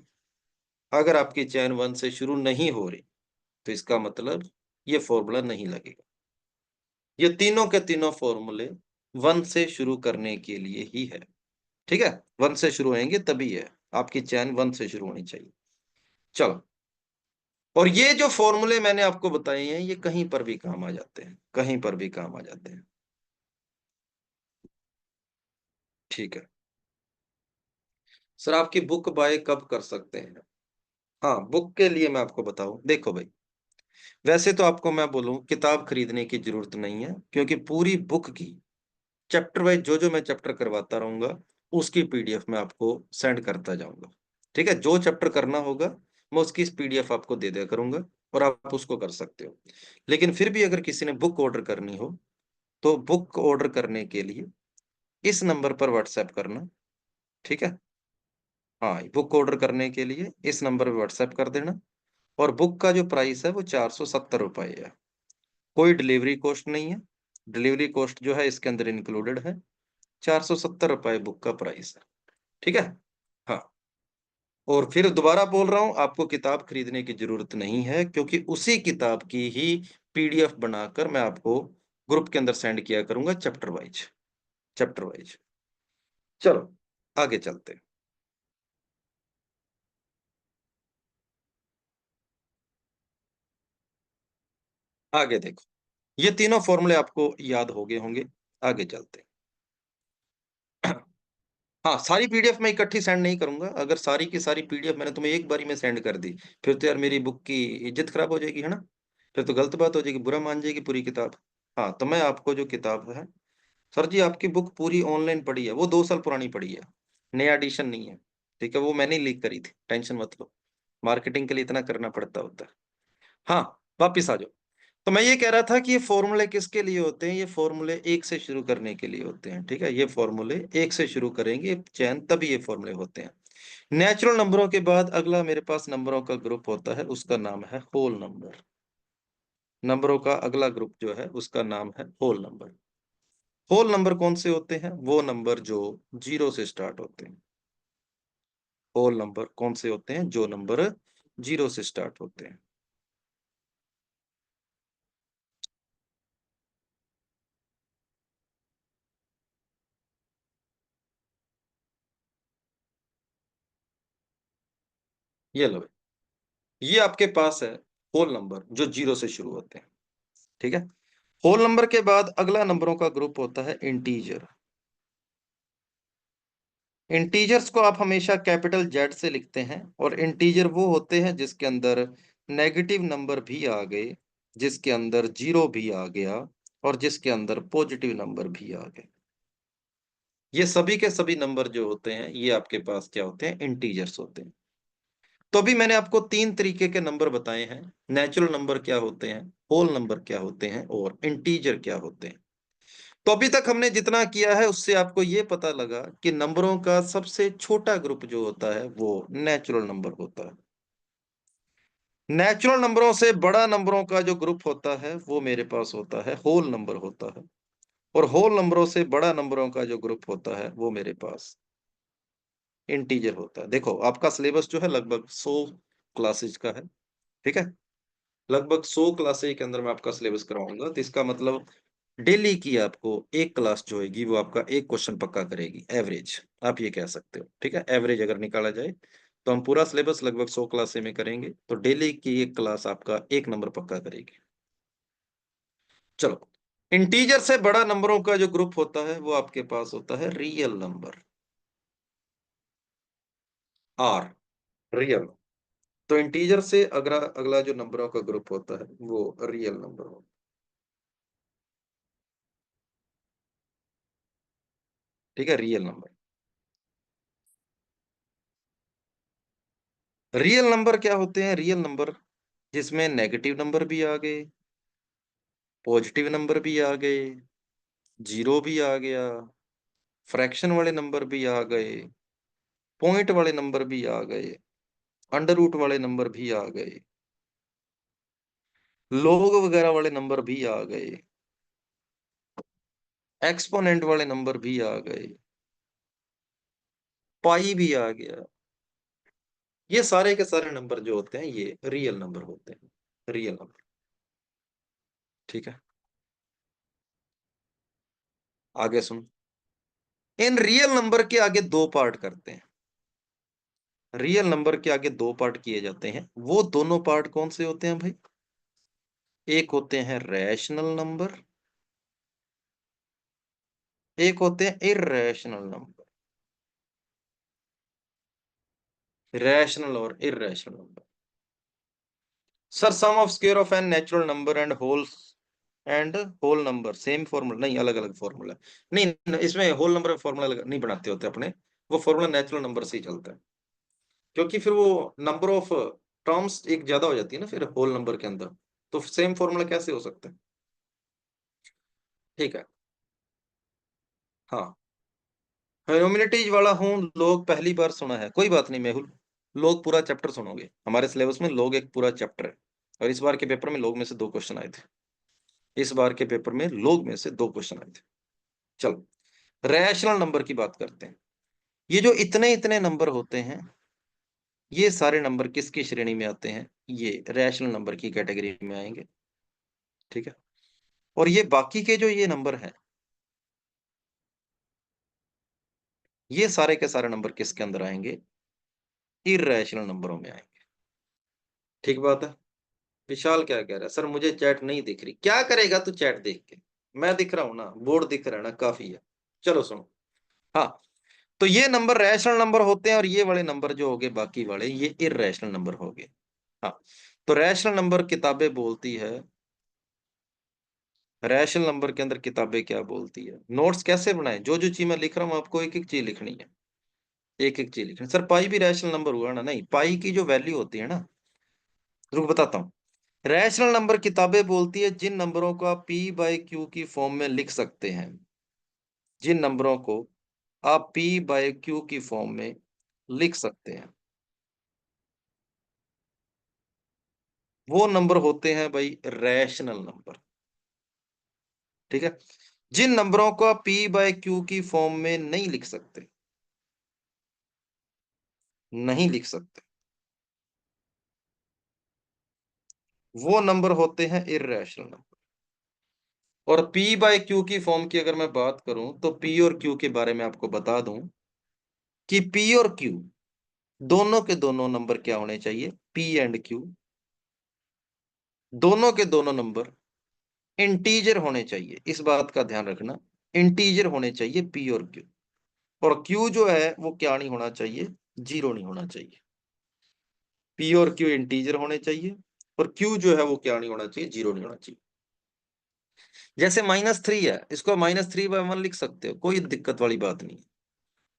अगर आपकी चैन 1 से शुरू नहीं हो रही, तो इसका मतलब ये फॉर्मूला नहीं लगेगा। ये तीनों के तीनों फॉर्मूले 1 से शुरू करने के लिए ही है। ठीक है, 1 से शुरू होंगे तभी है। आपकी चैन 1 से शुरू होनी चाहिए। चलो, और ये जो फॉर्मूले मैंने आपको बताए हैं, ये कहीं पर भी काम आ जाते हैं, कहीं पर भी काम आ जाते हैं। ठीक है सर, आपकी बुक बाय कब कर सकते हैं? हाँ, बुक के लिए मैं आपको बताऊं, देखो भाई, वैसे तो आपको मैं बोलूं किताब खरीदने की जरूरत नहीं है, क्योंकि पूरी बुक की चैप्टर वाइज जो जो मैं चैप्टर करवाता रहूंगा, उसकी पीडीएफ मैं आपको सेंड करता जाऊंगा। ठीक है, जो चैप्टर करना होगा मैं उसकी पीडीएफ आपको दे दिया करूंगा, और आप उसको कर सकते हो। लेकिन फिर भी अगर किसी ने बुक ऑर्डर करनी हो, तो बुक ऑर्डर करने के लिए इस नंबर पर व्हाट्सएप करना। ठीक है, हाँ, बुक ऑर्डर करने के लिए इस नंबर पर व्हाट्सएप कर देना। और बुक का जो प्राइस है वो 470 रुपये है। कोई डिलीवरी कॉस्ट नहीं है। डिलीवरी कॉस्ट जो है इसके अंदर इंक्लूडेड है। 470 रुपये बुक का प्राइस है। ठीक है। हाँ, और फिर दोबारा बोल रहा हूँ, आपको किताब खरीदने की ज़रूरत नहीं है, क्योंकि उसी किताब की ही पीडीएफ बनाकर मैं आपको ग्रुप के अंदर सेंड किया करूँगा चैप्टर वाइज़, चैप्टर वाइज़। चलो, आगे चलते हैं। आगे देखो, ये तीनों फ़ॉर्मूले आपको याद हो गए होंगे, आगे चलते हैं। हाँ, सारी पीडीएफ मैं इकट्ठी सेंड नहीं करूँगा, अगर सारी की सारी पीडीएफ मैंने तुम्हें एक बारी में सेंड कर दी, फिर तो यार मेरी बुक की इज़्ज़त खराब हो जाएगी, है ना? फिर तो गलत बात हो जाएगी, बुरा मान जाएगी पूरी किताब। हाँ, तो मैं आपको जो किताब है, सर जी आपकी बुक पूरी ऑनलाइन पड़ी है, वो 2 साल पुरानी पड़ी है, नया एडिशन नहीं है, ठीक है? वो मैंने ही लीक करी थी, टेंशन मत लो, मार्केटिंग के लिए इतना करना पड़ता होता है। हाँ, वापिस आ जाओ। तो मैं ये कह रहा था कि ये फ़ॉर्मूले किसके लिए होते हैं? ये फ़ॉर्मूले 1 से शुरू करने के लिए होते हैं, ठीक है? ये फ़ॉर्मूले 1 से शुरू करेंगे चैन तभी ये फ़ॉर्मूले होते हैं। नेचुरल नंबरों के बाद अगला मेरे पास नंबरों का ग्रुप होता है, उसका नाम है होल नंबर। नंबरों का अगला ग्रुप जो है, उसका नाम है होल नंबर। होल नंबर कौन से होते हैं? वो नंबर जो 0 से स्टार्ट होते हैं। होल नंबर कौन से होते हैं? जो नंबर 0 से स्टार्ट होते हैं। ये लो, ये आपके पास है होल नंबर जो 0 से शुरू होते हैं, ठीक है? होल नंबर के बाद अगला नंबरों का ग्रुप होता है इंटीजर। इंटीजर्स को आप हमेशा कैपिटल जेड से लिखते हैं और इंटीजर वो होते हैं जिसके अंदर नेगेटिव नंबर भी आ गए, जिसके अंदर 0 भी आ गया और जिसके अंदर पॉजिटिव नंबर भी आ गए। ये सभी के सभी नंबर जो होते हैं, ये आपके पास क्या होते हैं? इंटीजर्स होते हैं। तो अभी मैंने आपको 3 तरीके के नंबर बताए हैं। नेचुरल नंबर क्या होते हैं, होल नंबर क्या होते हैं और इंटीजर क्या होते हैं। तो अभी तक हमने जितना किया है उससे आपको ये पता लगा कि नंबरों का सबसे छोटा ग्रुप जो होता है वो नेचुरल नंबर होता है। नेचुरल नंबरों से बड़ा नंबरों का जो ग्रुप होता है वो मेरे पास होता है होल नंबर होता है। और होल नंबरों से बड़ा नंबरों का जो ग्रुप होता है वो मेरे पास इंटीजर होता है। देखो आपका सिलेबस जो है लगभग 100 क्लासेज का है, ठीक है? लगभग 100 क्लासेज के अंदर मैं आपका सिलेबस करवाऊँगा, तो इसका मतलब डेली की आपको 1 क्लास जो होएगी वो आपका 1 क्वेश्चन पक्का करेगी, एवरेज आप ये कह सकते हो, ठीक है? एवरेज अगर निकाला जाए, तो हम पूरा सिलेबस लगभग 100 क्लासे में करेंगे, तो डेली की 1 क्लास आपका 1 नंबर पक्का करेगी। चलो, इंटीजर से बड़ा नंबरों का जो ग्रुप होता है, वो आपके पास होता है रियल नंबर, आर, रियल। तो इंटीजर से अगला अगला जो नंबरों का ग्रुप होता है, वो रियल नंबर हो, ठीक है? Real number. रियल नंबर क्या होते हैं? रियल नंबर जिसमें नेगेटिव नंबर भी आ गए, पॉजिटिव नंबर भी आ गए, 0 भी आ गया, फ्रैक्शन वाले नंबर भी आ गए, पॉइंट वाले नंबर भी आ गए, अंडर रूट वाले नंबर भी आ गए, लॉग वगैरह वाले नंबर भी आ गए, एक्सपोनेंट वाले नंबर भी आ गए, पाई भी आ गया। ये सारे के सारे नंबर जो होते हैं ये रियल नंबर होते हैं, रियल नंबर, ठीक है? आगे सुनो। इन रियल नंबर के आगे 2 पार्ट करते हैं। रियल नंबर के आगे 2 पार्ट किए जाते हैं। वो दोनों पार्ट कौन से होते हैं भाई? एक होते हैं रैशनल नंबर, एक होते हैं इर्रेशनल नंबर। रैशनल और irrational number. Sir sum of square of n natural number and whole number same formula नहीं, अलग-अलग फॉर्मूला। नहीं, इसमें होल नंबर फॉर्मूला नहीं बनाते होते अपने, वो फॉर्मूला नेचुरल नंबर से ही चलता है। क्योंकि फिर वो नंबर ऑफ टर्म्स एक ज़्यादा हो जाती है ना फिर होल नंबर के अंदर, तो सेम फॉर्मूला कैसे हो सकता है? ठीक है, हाँ। ह्यूमैनिटीज़ वाला हूँ, लोग पहली बार सुना है, कोई बात नहीं मेहुल, लोग पूरा चैप्टर सुनोगे। हमारे सिलेबस में लोग एक पूरा चैप्टर है और इस बार के पेपर में लोग में से 2 क्वेश्चन आए थे। इस बार के पेपर में लोग में से 2 क्वेश्चन आए थे। चलो, रैशनल नंबर की बात करते हैं। ये जो इतने-इतने नंबर होते हैं, ये सारे नंबर किसकी श्रेणी में आते हैं? ये रैशनल नंबर की कैटेगरी में आएंगे। ठीक है। और ये बाकी के जो ये नंबर हैं, ये सारे के सारे नंबर किसके अंदर आएंगे? इर्रेशनल नंबरों में आएंगे। ठीक बात है। विशाल क्या कह रहा है, सर मुझे चैट नहीं दिख रही। क्या करेगा तू चैट देख के? मैं दिख रहा हूं ना, बोर्ड दिख रहा है ना, काफी है। चलो सुनो। हाँ, तो ये नंबर रैशनल नंबर होते हैं और ये वाले नंबर जो हो गए बाकी वाले, ये इर्रेशनल नंबर हो गए। हाँ, तो रैशनल नंबर किताबें बोलती है, रैशनल नंबर के अंदर किताबें क्या बोलती है? नोट्स कैसे बनाए? जो जो चीज मैं लिख रहा हूँ आपको एक एक चीज लिखनी है, एक एक चीज लिखनी है। सर पाई भी रैशनल नंबर हुआ ना? नहीं, पाई की जो वैल्यू होती है ना, रुक बताता हूँ। रैशनल नंबर किताबें बोलती है जिन नंबरों को आप पी बाई क्यू की फॉर्म में लिख सकते हैं, जिन नंबरों को आप पी बाई क्यू की फॉर्म में लिख सकते हैं, वो नंबर होते हैं भाई रैशनल नंबर। ठीक है। जिन नंबरों को आप पी बाय क्यू की फॉर्म में नहीं लिख सकते, नहीं लिख सकते, वो नंबर होते हैं इर्रेशनल नंबर। और पी बाय क्यू की फॉर्म की अगर मैं बात करूं तो पी और क्यू के बारे में आपको बता दूं कि पी और क्यू दोनों के दोनों नंबर क्या होने चाहिए? पी एंड क्यू दोनों के दोनों नंबर इंटीजर होने चाहिए। इस बात का ध्यान रखना, इंटीजर होने चाहिए पी और क्यू। और क्यू जो है वो क्या नहीं होना चाहिए? जीरो नहीं होना चाहिए। पी और क्यू इंटीजर होने चाहिए और क्यू जो है वो क्या नहीं होना चाहिए? जीरो नहीं होना चाहिए। जैसे -3 है, इसको -3/1 लिख सकते हो, कोई दिक्कत वाली बात नहीं।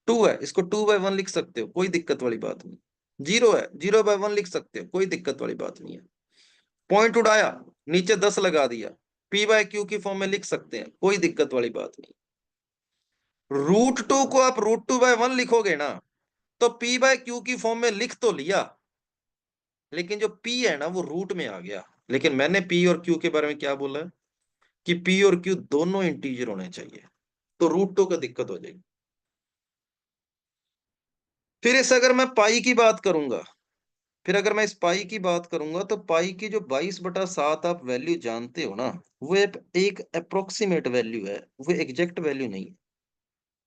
2 है, इसको 2/1 लिख सकते हो, कोई दिक्कत वाली बात नहीं। 0 है, 0/1 लिख सकते हो, कोई दिक्कत वाली बात नहीं है। पॉइंट उड़ाया, नीचे 10 लगा दिया, पी बाय क्यू की फॉर्म में लिख सकते हैं, कोई दिक्कत वाली बात नहीं। √2 को आप √2/1 लिखोगे ना, तो पी बाय क्यू की फॉर्म में लिख तो लिया, लेकिन जो पी है ना वो रूट में आ गया। लेकिन मैंने पी और क्यू के बारे में क्या बोला है कि पी और क्यू दोनों इंटीजर होने चाहिए, तो √2 का दिक्कत हो जाएगी। फिर इस अगर मैं पाई की बात करूंगा, फिर अगर मैं इस पाई की बात करूंगा तो पाई की जो 22/7 आप वैल्यू जानते हो ना, वो एक अप्रोक्सीमेट वैल्यू है, वो एग्जैक्ट वैल्यू नहीं है।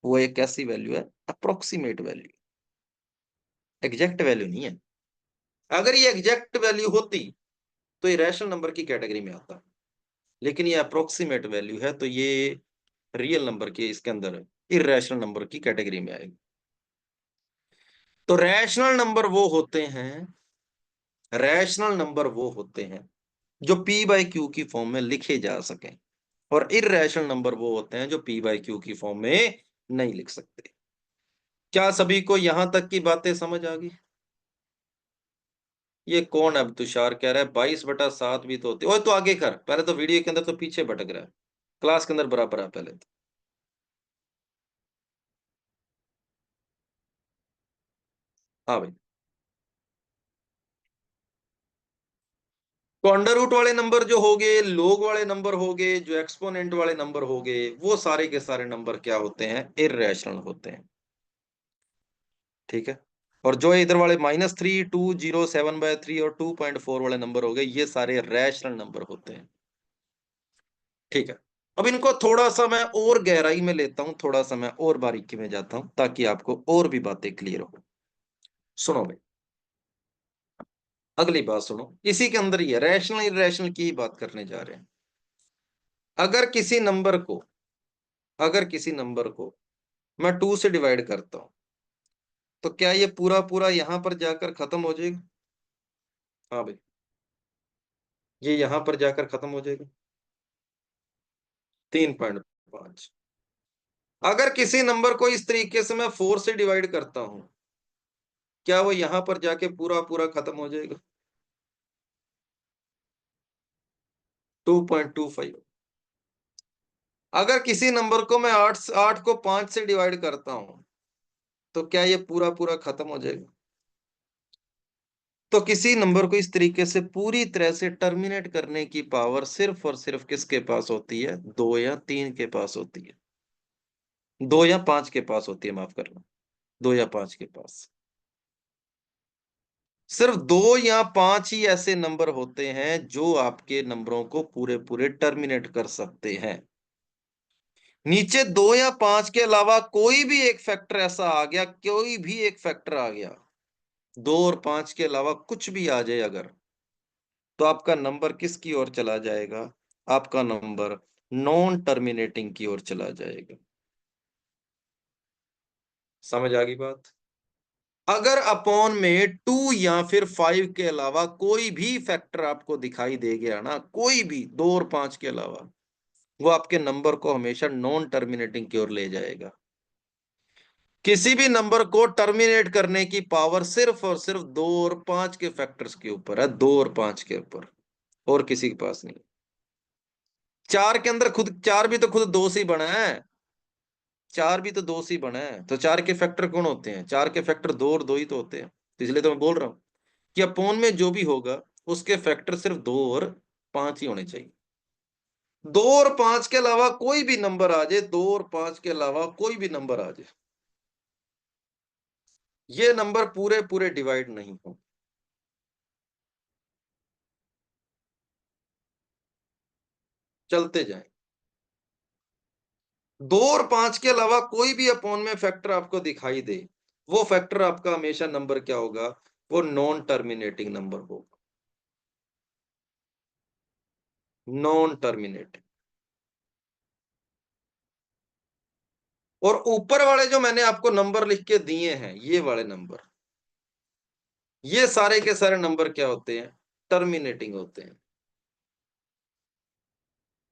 वो एक कैसी वैल्यू है? अप्रोक्सीमेट वैल्यू, एग्जैक्ट वैल्यू नहीं है। अगर ये एग्जैक्ट वैल्यू होती तो ये रैशनल नंबर की कैटेगरी में आता, लेकिन ये अप्रोक्सीमेट वैल्यू है, तो ये रियल नंबर के इसके अंदर इर्रेशनल नंबर की कैटेगरी में आएगी। तो रैशनल नंबर वो होते हैं जो पी बाय क्यू की फॉर्म में लिखे जा सकें, और इर्रेशनल नंबर वो होते हैं जो पी बाय क्यू की फॉर्म में नहीं लिख सकते। क्या सभी को यहां तक की बातें समझ आ गई? ये कौन है? अब तुषार कह रहा है 22/7 भी तो होती। ओए तो आगे कर, पहले तो वीडियो के अंदर तो पीछे भटक रहा है, क्लास के अंदर बराबर है पहले तो। हाँ भाई, तो अंडर रूट वाले नंबर जो हो गए, लोग वाले नंबर हो गए, जो एक्सपोनेंट वाले नंबर हो गए, वो सारे के सारे नंबर क्या होते हैं? इर्रेशनल होते हैं। ठीक है। और जो इधर वाले -3, 2, 0, 7/3 और 2.4 वाले नंबर हो गए, ये सारे रैशनल नंबर होते हैं। ठीक है। अब इनको थोड़ा सा मैं और गहराई में लेता हूं, थोड़ा सा मैं और बारीकी में जाता हूं, ताकि आपको और भी बातें क्लियर हो। सुनो भाई, अगली बात सुनो, इसी के अंदर ही है, रैशनल इरैशनल की ही बात करने जा रहे हैं। अगर किसी नंबर को अगर किसी नंबर को मैं 2 से डिवाइड करता हूं, तो क्या ये पूरा पूरा यहां पर जाकर खत्म हो जाएगा? हाँ भाई, ये यहां पर जाकर खत्म हो जाएगा। 3.5। अगर किसी नंबर को इस तरीके से मैं 4 से डिवाइड करता हूं, क्या वो यहां पर जाके पूरा पूरा खत्म हो जाएगा? 2.25। अगर किसी नंबर को मैं 8 को 5 से डिवाइड करता हूं, तो क्या ये पूरा पूरा खत्म हो जाएगा? तो किसी नंबर को इस तरीके से पूरी तरह से टर्मिनेट करने की पावर सिर्फ और सिर्फ किसके पास होती है? 2 या 3 के पास होती है। 2 या 5 के पास होती है, माफ करना, 2 या 5 के पास। सिर्फ 2 या 5 ही ऐसे नंबर होते हैं जो आपके नंबरों को पूरे पूरे टर्मिनेट कर सकते हैं। नीचे 2 या 5 के अलावा कोई भी एक फैक्टर ऐसा आ गया, कोई भी एक फैक्टर आ गया, 2 और 5 के अलावा कुछ भी आ जाए अगर, तो आपका नंबर किसकी ओर चला जाएगा? आपका नंबर नॉन टर्मिनेटिंग की ओर चला जाएगा। समझ आ गई बात? अगर अपॉन में 2 या फिर 5 के अलावा कोई भी फैक्टर आपको दिखाई दे गया ना, कोई भी 2 और 5 के अलावा, वो आपके नंबर को हमेशा नॉन टर्मिनेटिंग की ओर ले जाएगा। किसी भी नंबर को टर्मिनेट करने की पावर सिर्फ और सिर्फ 2 और 5 के फैक्टर्स के ऊपर है, 2 और 5 के ऊपर, और किसी के पास नहीं। 4 के अंदर खुद 4 भी तो खुद 2 से ही बना है। 4 भी तो 2 से ही बना है, तो 4 के फैक्टर कौन होते हैं? 4 के फैक्टर 2 और 2 ही तो होते हैं। तो इसलिए तो मैं बोल रहा हूं कि अपोन में जो भी होगा उसके फैक्टर सिर्फ 2 और 5 ही होने चाहिए। 2 और 5 के अलावा कोई भी नंबर आ जाए, 2 और 5 के अलावा कोई भी नंबर आ जाए, ये नंबर पूरे पूरे डिवाइड नहीं हो। चलते जाएं। 2 और 5 के अलावा कोई भी अपोन में फैक्टर आपको दिखाई दे, वो फैक्टर आपका हमेशा नंबर क्या होगा? वो नॉन टर्मिनेटिंग नंबर होगा। Non terminating. और ऊपर वाले जो मैंने आपको नंबर लिख के दिए हैं, ये वाले नंबर, ये सारे के सारे नंबर क्या होते हैं? टर्मिनेटिंग होते हैं।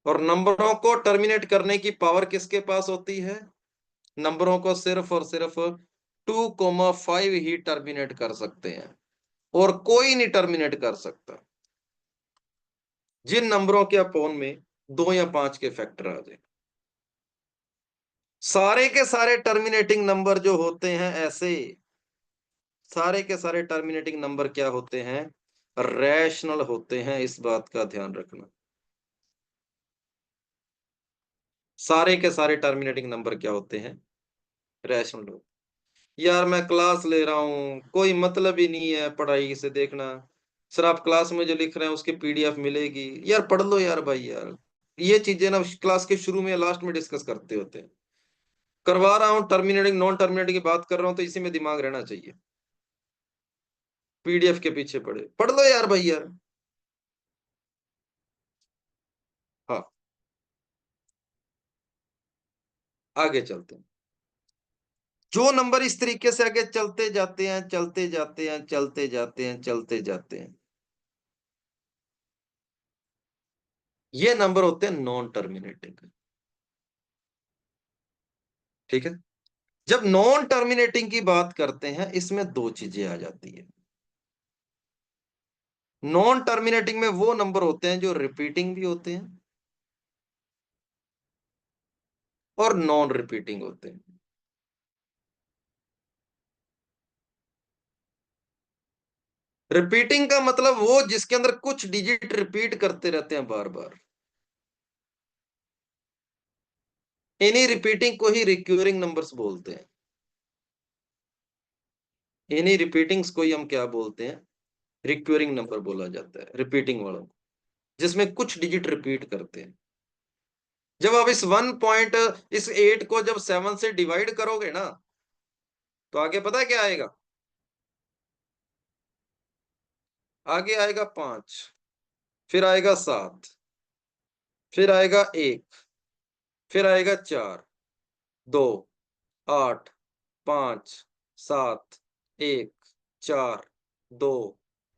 और नंबरों को टर्मिनेट करने की पावर किसके पास होती है? नंबरों को सिर्फ और सिर्फ 2,5 ही टर्मिनेट कर सकते हैं, और कोई नहीं टर्मिनेट कर सकता। जिन नंबरों के अपोन में 2 या 5 के फैक्टर आ जाए, सारे के सारे टर्मिनेटिंग नंबर जो होते हैं ऐसे, सारे के सारे टर्मिनेटिंग नंबर क्या होते हैं? रैशनल होते हैं, इस बात का ध्यान रखना। सारे के सारे टर्मिनेटिंग नंबर क्या होते हैं? रैशनल होते। यार मैं क्लास ले रहा हूँ, कोई मतलब ही नहीं है पढ़ाई से, देखना सर आप क्लास में जो लिख रहे हैं उसकी पीडीएफ मिलेगी, यार पढ़ लो यार भाई यार। ये चीजें ना क्लास के शुरू में या लास्ट में डिस्कस करते होते हैं। करवा रहा हूँ टर्मिनेटिंग नॉन टर्मिनेटिंग की बात कर रहा हूँ, तो इसी में दिमाग रहना चाहिए। पीडीएफ के पीछे पढ़ लो यार भाई यार। हाँ, आगे चलते हैं। जो नंबर इस तरीके से आगे चलते जाते हैं, चलते जाते हैं, चलते जाते हैं, चलते जाते हैं, ये नंबर होते हैं नॉन टर्मिनेटिंग। ठीक है। जब नॉन टर्मिनेटिंग की बात करते हैं, इसमें दो चीजें आ जाती है। नॉन टर्मिनेटिंग में वो नंबर होते हैं जो रिपीटिंग भी होते हैं और नॉन रिपीटिंग होते हैं। रिपीटिंग का मतलब वो जिसके अंदर कुछ डिजिट रिपीट करते रहते हैं बार बार, इन्हीं रिपीटिंग को ही रिक्यूरिंग नंबर्स बोलते हैं। इन्हीं रिपीटिंग्स को ही हम क्या बोलते हैं? रिक्यूरिंग नंबर बोला जाता है, रिपीटिंग वालों को, जिसमें कुछ डिजिट रिपीट करते हैं। जब आप इस 1 पॉइंट, इस 8 को जब 7 से डिवाइड करोगे ना, तो आगे पता है क्या आएगा? आगे आएगा 5, फिर आएगा 7, फिर आएगा 1, फिर आएगा 4, 2, 8, 5, 7, 1, 4, 2,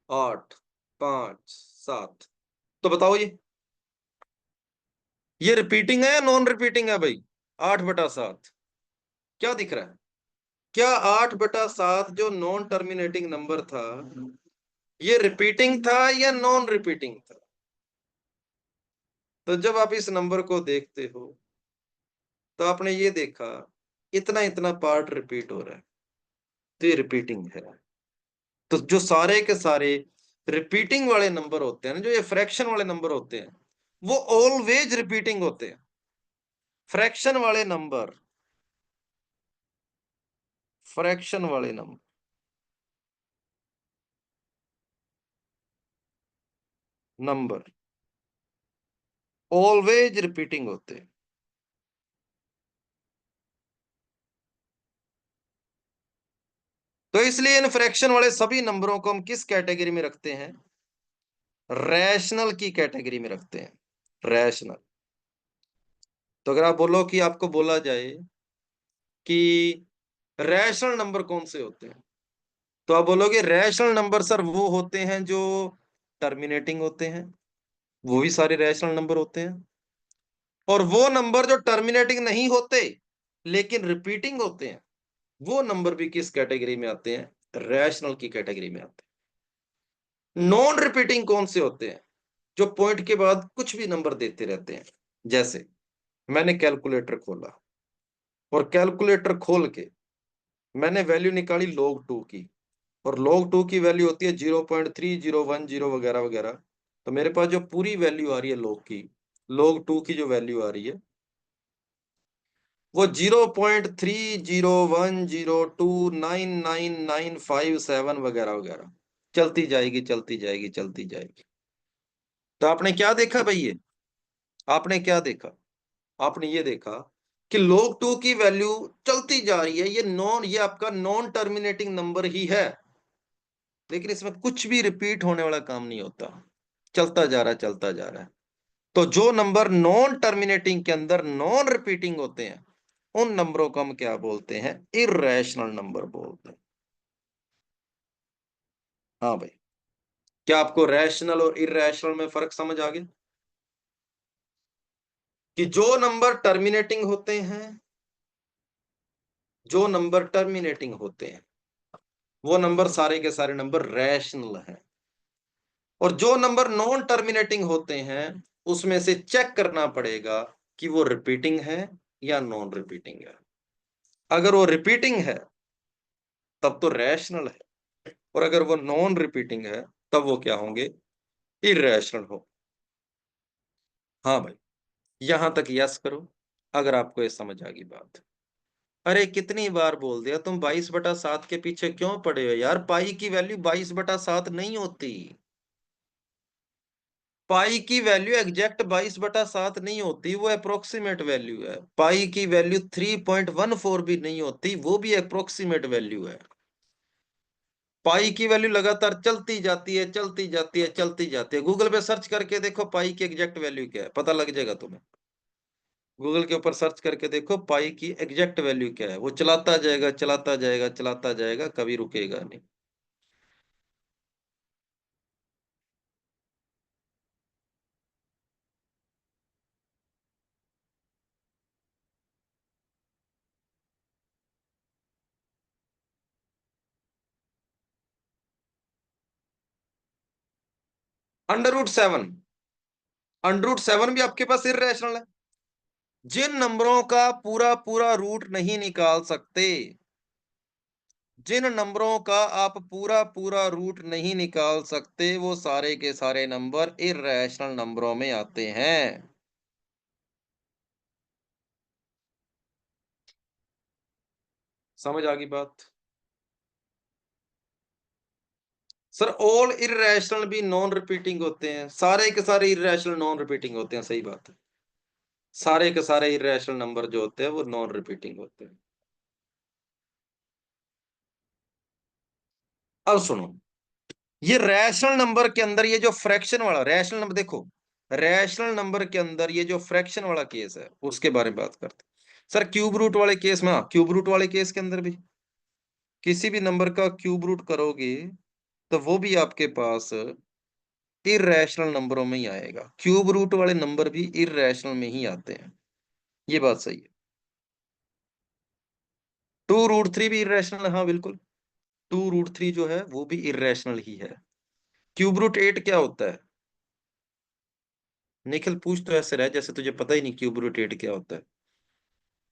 8, 5, 7। तो बताओ ये रिपीटिंग है या नॉन रिपीटिंग है भाई? 8/7 क्या दिख रहा है? क्या 8/7 जो नॉन टर्मिनेटिंग नंबर था, ये रिपीटिंग था या नॉन रिपीटिंग था? तो जब आप इस नंबर को देखते हो, तो आपने ये देखा इतना इतना पार्ट रिपीट हो रहा है, तो ये रिपीटिंग है। तो जो सारे के सारे रिपीटिंग वाले नंबर होते हैं ना, जो ये फ्रैक्शन वाले नंबर होते हैं, वो ऑलवेज रिपीटिंग होते हैं। फ्रैक्शन वाले नंबर, फ्रैक्शन वाले नंबर नंबर ऑलवेज रिपीटिंग होते हैं। तो इसलिए इन फ्रैक्शन वाले सभी नंबरों को हम किस कैटेगरी में रखते हैं? रैशनल की कैटेगरी में रखते हैं, रैशनल। तो अगर आप बोलो कि आपको बोला जाए कि रैशनल नंबर कौन से होते हैं, तो आप बोलोगे रैशनल नंबर सर वो होते हैं जो टर्मिनेटिंग होते हैं, वो भी सारे रैशनल नंबर होते हैं। और वो नंबर जो टर्मिनेटिंग नहीं होते लेकिन रिपीटिंग होते हैं, वो नंबर भी किस कैटेगरी में आते हैं? रैशनल की कैटेगरी में आते हैं। नॉन रिपीटिंग कौन से होते हैं? जो पॉइंट के बाद कुछ भी नंबर देते रहते हैं। जैसे मैंने कैलकुलेटर खोला और कैलकुलेटर खोल के मैंने वैल्यू निकाली log 2 की, और log 2 की वैल्यू होती है 0.3010 वगैरह वगैरह। तो मेरे पास जो पूरी वैल्यू आ रही है log की, log 2 की जो वैल्यू आ रही है वो 0.3010299957 वगैरह वगैरह चलती जाएगी, चलती जाएगी, चलती जाएगी। तो आपने क्या देखा भाई? ये आपने क्या देखा? आपने ये देखा कि log 2 की वैल्यू चलती जा रही है, ये आपका नॉन टर्मिनेटिंग नंबर ही है, लेकिन इसमें कुछ भी रिपीट होने वाला काम नहीं होता, चलता जा रहा है, चलता जा रहा है। तो जो नंबर नॉन टर्मिनेटिंग के अंदर नॉन रिपीटिंग होते हैं, उन नंबरों को हम क्या बोलते हैं? इर्रेशनल नंबर बोलते हैं। हाँ भाई, क्या आपको रैशनल और इर्रेशनल में फर्क समझ आ गया? कि जो नंबर टर्मिनेटिंग होते हैं, जो नंबर टर्मिनेटिंग होते हैं, वो नंबर सारे के सारे नंबर रैशनल हैं। और जो नंबर नॉन टर्मिनेटिंग होते हैं, उसमें से चेक करना पड़ेगा कि वो रिपीटिंग है या नॉन रिपीटिंग है। अगर वो रिपीटिंग है तब तो रैशनल है, और अगर वो नॉन रिपीटिंग है तब वो क्या होंगे? इररेशनल हो। हाँ भाई, यहां तक यस करो अगर आपको ये समझ आ गई बात। अरे कितनी बार बोल दिया, तुम 22/7 के पीछे क्यों पड़े हो यार? पाई की वैल्यू 22/7 नहीं होती। पाई की वैल्यू एग्जैक्ट 22/7 नहीं होती, वो अप्रोक्सीमेट वैल्यू है। पाई की वैल्यू 3.14 भी नहीं होती, वो भी अप्रोक्सीमेट वैल्यू है। पाई की वैल्यू लगातार चलती जाती है, चलती जाती है, चलती जाती है। गूगल पे सर्च करके देखो पाई की एग्जैक्ट वैल्यू क्या है, पता लग जाएगा तुम्हें। गूगल के ऊपर सर्च करके देखो पाई की एग्जैक्ट वैल्यू क्या है। वो चलाता जाएगा, चलाता जाएगा, चलाता जाएगा, कभी रुकेगा नहीं। √7, √7 भी आपके पास इर्रेशनल है। जिन नंबरों का पूरा पूरा रूट नहीं निकाल सकते, जिन नंबरों का आप पूरा पूरा रूट नहीं निकाल सकते, वो सारे के सारे नंबर इर्रेशनल नंबरों में आते हैं। समझ आ गई बात? सर ऑल इर्रेशनल भी नॉन रिपीटिंग होते हैं, सारे के सारे इर्रेशनल नॉन रिपीटिंग होते हैं, सही बात है। सारे के सारे इर्रेशनल नंबर जो होते हैं वो नॉन रिपीटिंग होते हैं। अब सुनो, ये रैशनल नंबर के अंदर ये जो फ्रैक्शन वाला रैशनल नंबर, देखो रैशनल नंबर के अंदर ये जो फ्रैक्शन वाला केस है उसके बारे में बात करते हैं। सर क्यूब रूट वाले केस में, हाँ, क्यूब रूट वाले केस के अंदर भी किसी भी नंबर का क्यूब रूट करोगे तो वो भी आपके पास इर्रेशनल नंबरों में ही आएगा। क्यूब रूट वाले नंबर भी इर्रेशनल में ही आते हैं, ये बात सही है। 2√3 भी इर्रेशनल है, हाँ बिल्कुल। 2√3 जो है वो भी इर्रेशनल ही है। क्यूब रूट 8 क्या होता है? निखिल पूछ तो ऐसे रहा है जैसे तुझे पता ही नहीं क्यूब रूट 8 क्या होता है।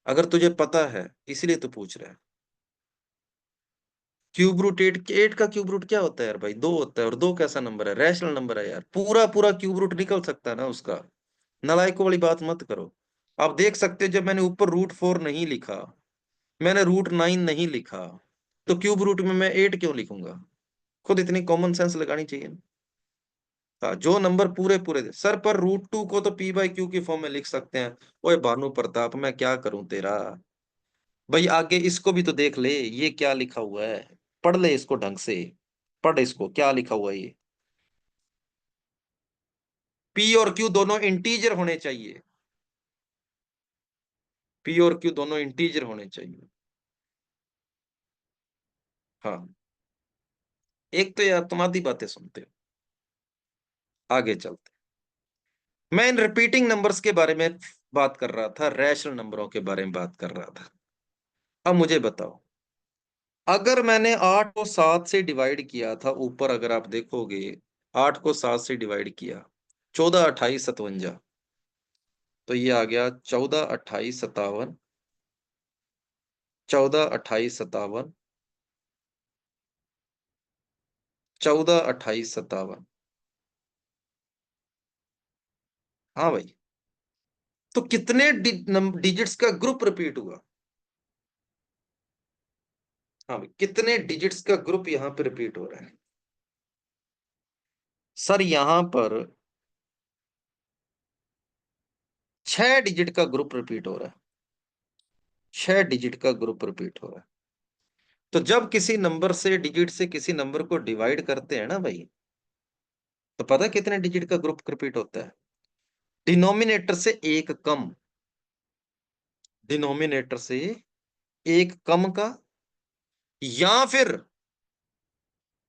अगर तुझे पता है इसीलिए तो पूछ रहा है। क्यूब रूट 8 का क्यूब रूट क्या होता है यार भाई? 2 होता है, और 2 कैसा नंबर है? रैशनल नंबर है यार, पूरा पूरा क्यूब रूट निकल सकता है ना उसका। नालायकों वाली बात मत करो। आप देख सकते हो जब मैंने ऊपर √4 नहीं लिखा, मैंने √9 नहीं लिखा, तो क्यूब रूट में मैं 8 क्यों लिखूंगा? खुद इतनी कॉमन सेंस लगानी चाहिए ना। हाँ, जो नंबर पूरे पूरे दे सर, पर √2 को तो p/q की फॉर्म में लिख सकते हैं। ओए भानु प्रताप, मैं क्या करूं तेरा। भाई आगे इसको भी तो देख ले, ये क्या लिखा हुआ है। पढ़ ले इसको ढंग से। पढ़ इसको, क्या लिखा हुआ है ये। p और q दोनों इंटीजर होने चाहिए। p और q दोनों इंटीजर होने चाहिए। हाँ, एक तो यार तुम आधी बातें सुनते हो। आगे चलते। मैं इन रिपीटिंग नंबर्स के बारे में बात कर रहा था, रैशनल नंबरों के बारे में बात कर रहा था। अब मुझे बताओ, अगर मैंने 8 को 7 से डिवाइड किया था, ऊपर अगर आप देखोगे 8 को 7 से डिवाइड किया, 14, 28, 57, तो ये आ गया 14, 28, 57, 14, 28, 57, 14, 28, 57। हाँ भाई, तो कितने डिजिट्स का ग्रुप रिपीट हुआ। हाँ भाई, कितने डिजिट्स का ग्रुप यहाँ पे रिपीट हो रहा है। सर यहां पर 6 डिजिट का ग्रुप रिपीट हो रहा है। 6 डिजिट का ग्रुप रिपीट हो रहा है। तो जब किसी नंबर से, डिजिट से किसी नंबर को डिवाइड करते हैं ना भाई, तो पता है कितने डिजिट का ग्रुप रिपीट होता है। डिनोमिनेटर से एक कम, डिनोमिनेटर से एक कम का, या फिर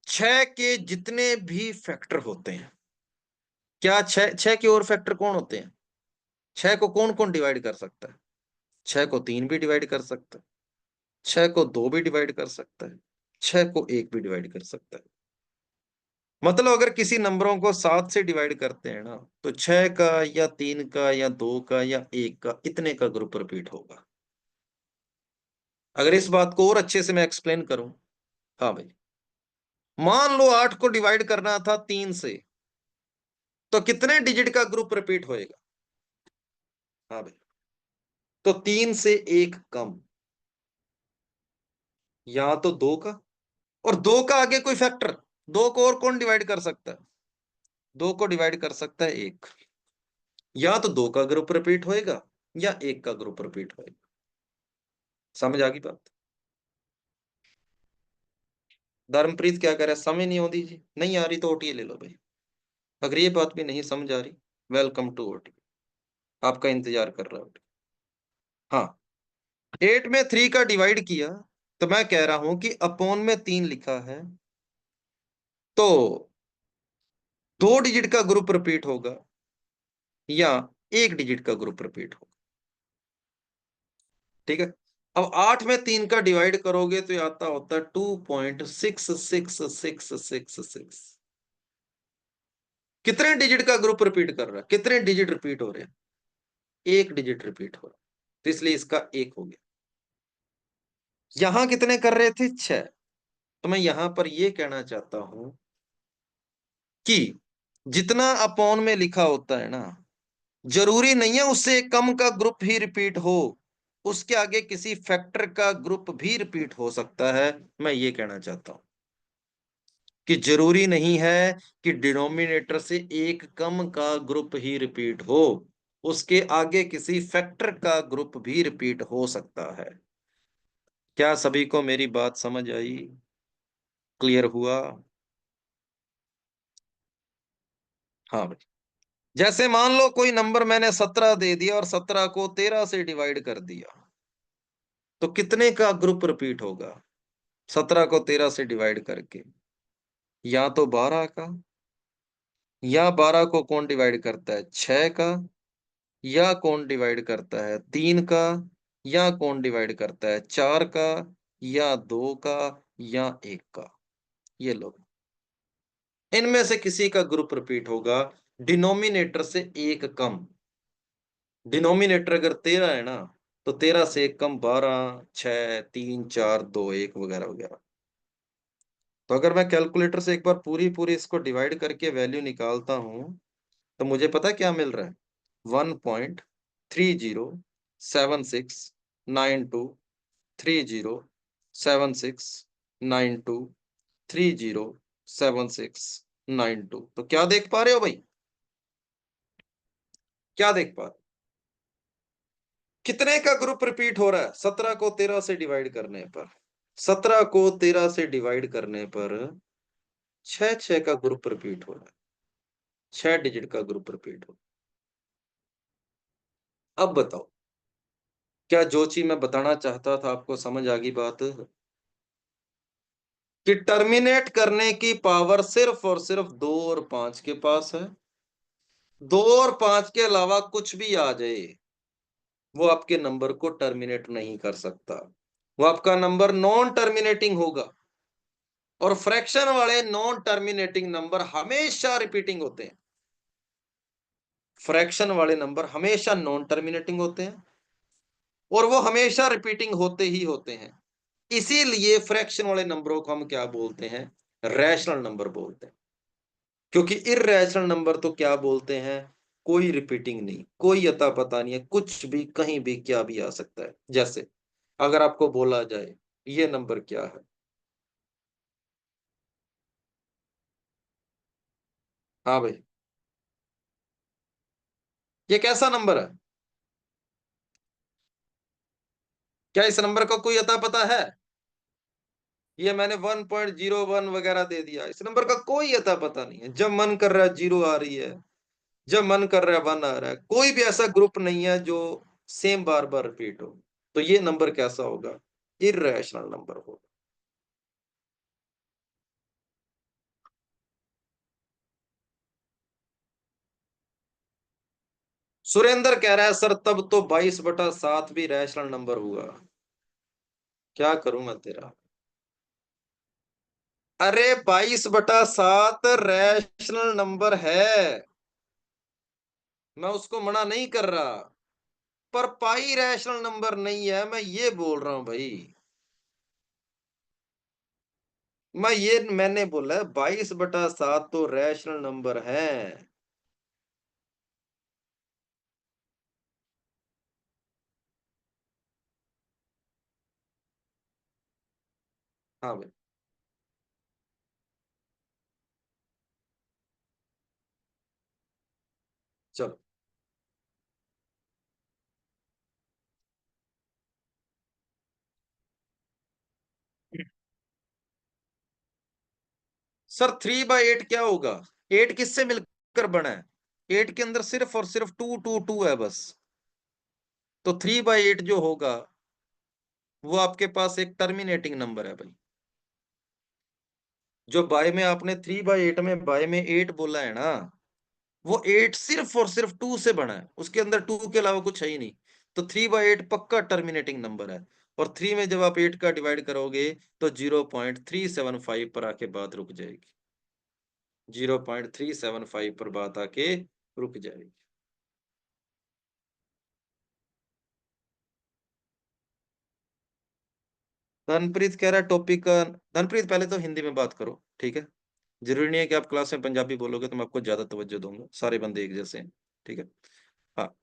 6 के जितने भी फैक्टर होते हैं। क्या 6, 6 के और फैक्टर कौन होते हैं। 6 को कौन कौन डिवाइड कर सकता है। 6 को 3 भी डिवाइड कर सकता है, 6 को 2 भी डिवाइड कर सकता है, 6 को 1 भी डिवाइड कर सकता है। मतलब अगर किसी नंबरों को 7 से डिवाइड करते हैं ना, तो 6 का या 3 का या 2 का या 1 का, इतने का ग्रुप रिपीट होगा। अगर इस बात को और अच्छे से मैं एक्सप्लेन करूं। हाँ भाई, मान लो 8 को डिवाइड करना था 3 से, तो कितने डिजिट का ग्रुप रिपीट होएगा। हाँ भाई, तो 3 से एक कम, या तो 2 का, और 2 का आगे कोई फैक्टर। 2 को और कौन डिवाइड कर सकता है। 2 को डिवाइड कर सकता है 1। या तो 2 का ग्रुप रिपीट होएगा, या 1 का ग्रुप रिपीट होएगा। समझ आ गई बात। धर्मप्रीत क्या कह रहा है, समय नहीं होती जी, नहीं आ रही तो ओटीए ले लो भाई। अगर ये बात भी नहीं समझ आ रही, वेलकम टू ओटीए, आपका इंतजार कर रहा हूँ। हाँ, 8 में 3 का डिवाइड किया, तो मैं कह रहा हूं कि अपॉन में 3 लिखा है, तो 2 डिजिट का ग्रुप रिपीट होगा, या 1 डिजिट का ग्रुप रिपीट होगा। ठीक है। अब 8 में 3 का डिवाइड करोगे तो ये आता होता है 2.66666। कितने डिजिट का ग्रुप रिपीट कर रहा है, कितने डिजिट रिपीट हो रहे हैं। 1 डिजिट रिपीट हो रहा है, तो इसलिए इसका 1 हो गया। यहां कितने कर रहे थे, 6। तो मैं यहां पर यह कहना चाहता हूं कि जितना अपॉन में लिखा होता है ना, जरूरी नहीं है उससे कम का ग्रुप ही रिपीट हो, उसके आगे किसी फैक्टर का ग्रुप भी रिपीट हो सकता है। मैं ये कहना चाहता हूं कि जरूरी नहीं है कि डिनोमिनेटर से एक कम का ग्रुप ही रिपीट हो, उसके आगे किसी फैक्टर का ग्रुप भी रिपीट हो सकता है। क्या सभी को मेरी बात समझ आई, क्लियर हुआ। हाँ भाई, जैसे मान लो कोई नंबर मैंने 17 दे दिया और 17 को 13 से डिवाइड कर दिया, तो कितने का ग्रुप रिपीट होगा। 17 को 13 से डिवाइड करके, या तो 12 का, या 12 को कौन डिवाइड करता है, 6 का, या कौन डिवाइड करता है 3 का, या कौन डिवाइड करता है 4 का, या 2 का, या 1 का। ये लो, इनमें से किसी का ग्रुप रिपीट होगा, डिनोमिनेटर से एक कम। डिनोमिनेटर अगर 13 है ना, तो 13 से एक कम 12, 6, 3, 4, 2, 1 वगैरह वगैरह। तो अगर मैं कैलकुलेटर से एक बार पूरी पूरी इसको डिवाइड करके वैल्यू निकालता हूं, तो मुझे पता है क्या मिल रहा है। 1.3076923076923076। 92। तो क्या देख पा रहे हो भाई? क्या देख पा रहे हो? कितने का ग्रुप रिपीट हो रहा है 17 को 13 से डिवाइड करने पर? 17 को 13 से डिवाइड करने पर 6 का ग्रुप रिपीट हो रहा है। 6 डिजिट का ग्रुप रिपीट हो। अब बताओ, क्या जो चीज मैं बताना चाहता था आपको समझ आ गई बात? कि टर्मिनेट करने की पावर सिर्फ और सिर्फ 2 और 5 के पास है। 2 और 5 के अलावा कुछ भी आ जाए, वो आपके नंबर को टर्मिनेट नहीं कर सकता। वो आपका नंबर नॉन टर्मिनेटिंग होगा। और फ्रैक्शन वाले नॉन टर्मिनेटिंग नंबर हमेशा रिपीटिंग होते हैं। फ्रैक्शन वाले नंबर हमेशा नॉन टर्मिनेटिंग होते हैं और वो हमेशा रिपीटिंग होते ही होते हैं। इसीलिए फ्रैक्शन वाले नंबरों को हम क्या बोलते हैं? रैशनल नंबर बोलते हैं। क्योंकि इर्रेशनल नंबर तो क्या बोलते हैं? कोई रिपीटिंग नहीं, कोई अता पता नहीं है, कुछ भी कहीं भी क्या भी आ सकता है। जैसे अगर आपको बोला जाए ये नंबर क्या है? हाँ भाई, ये कैसा नंबर है? क्या इस नंबर का कोई अता पता है? ये मैंने 1.01 वगैरह दे दिया, इस नंबर का कोई अता पता नहीं है। जब मन कर रहा है जीरो आ रही है, जब मन कर रहा है वन आ रहा है। कोई भी ऐसा ग्रुप नहीं है जो सेम बार बार रिपीट हो। तो ये नंबर कैसा होगा? इर्रेशनल नंबर होगा। सुरेंद्र कह रहा है सर तब तो 22/7 भी रैशनल नंबर हुआ। क्या करूं मैं तेरा? अरे 22/7 रैशनल नंबर है, मैं उसको मना नहीं कर रहा। पर पाई रैशनल नंबर नहीं है, मैं ये बोल रहा हूं भाई। मैंने बोला 22/7 तो रैशनल नंबर है। हाँ भाई, चलो। सर 3/8 क्या होगा? 8 किससे मिलकर बना है? 8 के अंदर सिर्फ और सिर्फ 2 2 2 है बस। तो 3/8 जो होगा वो आपके पास एक टर्मिनेटिंग नंबर है भाई। जो बाय में आपने 3/8 में बाय में 8 बोला है ना, वो 8 सिर्फ और सिर्फ 2 से बना है, उसके अंदर 2 के अलावा कुछ है ही नहीं। तो 3/8 पक्का टर्मिनेटिंग नंबर है। और 3 में जब आप 8 का डिवाइड करोगे तो 0.375 पर आके बात रुक जाएगी। 0.375 पर बात आके रुक जाएगी। धनप्रीत कह रहा है टॉपिक का। धनप्रीत पहले तो हिंदी में बात करो, ठीक है? जरूरी नहीं है कि आप क्लास में पंजाबी बोलोगे तो मैं आपको ज्यादा तवज्जो दूंगा, सारे बंदे एक जैसे हैं। ठीक है? हाँ।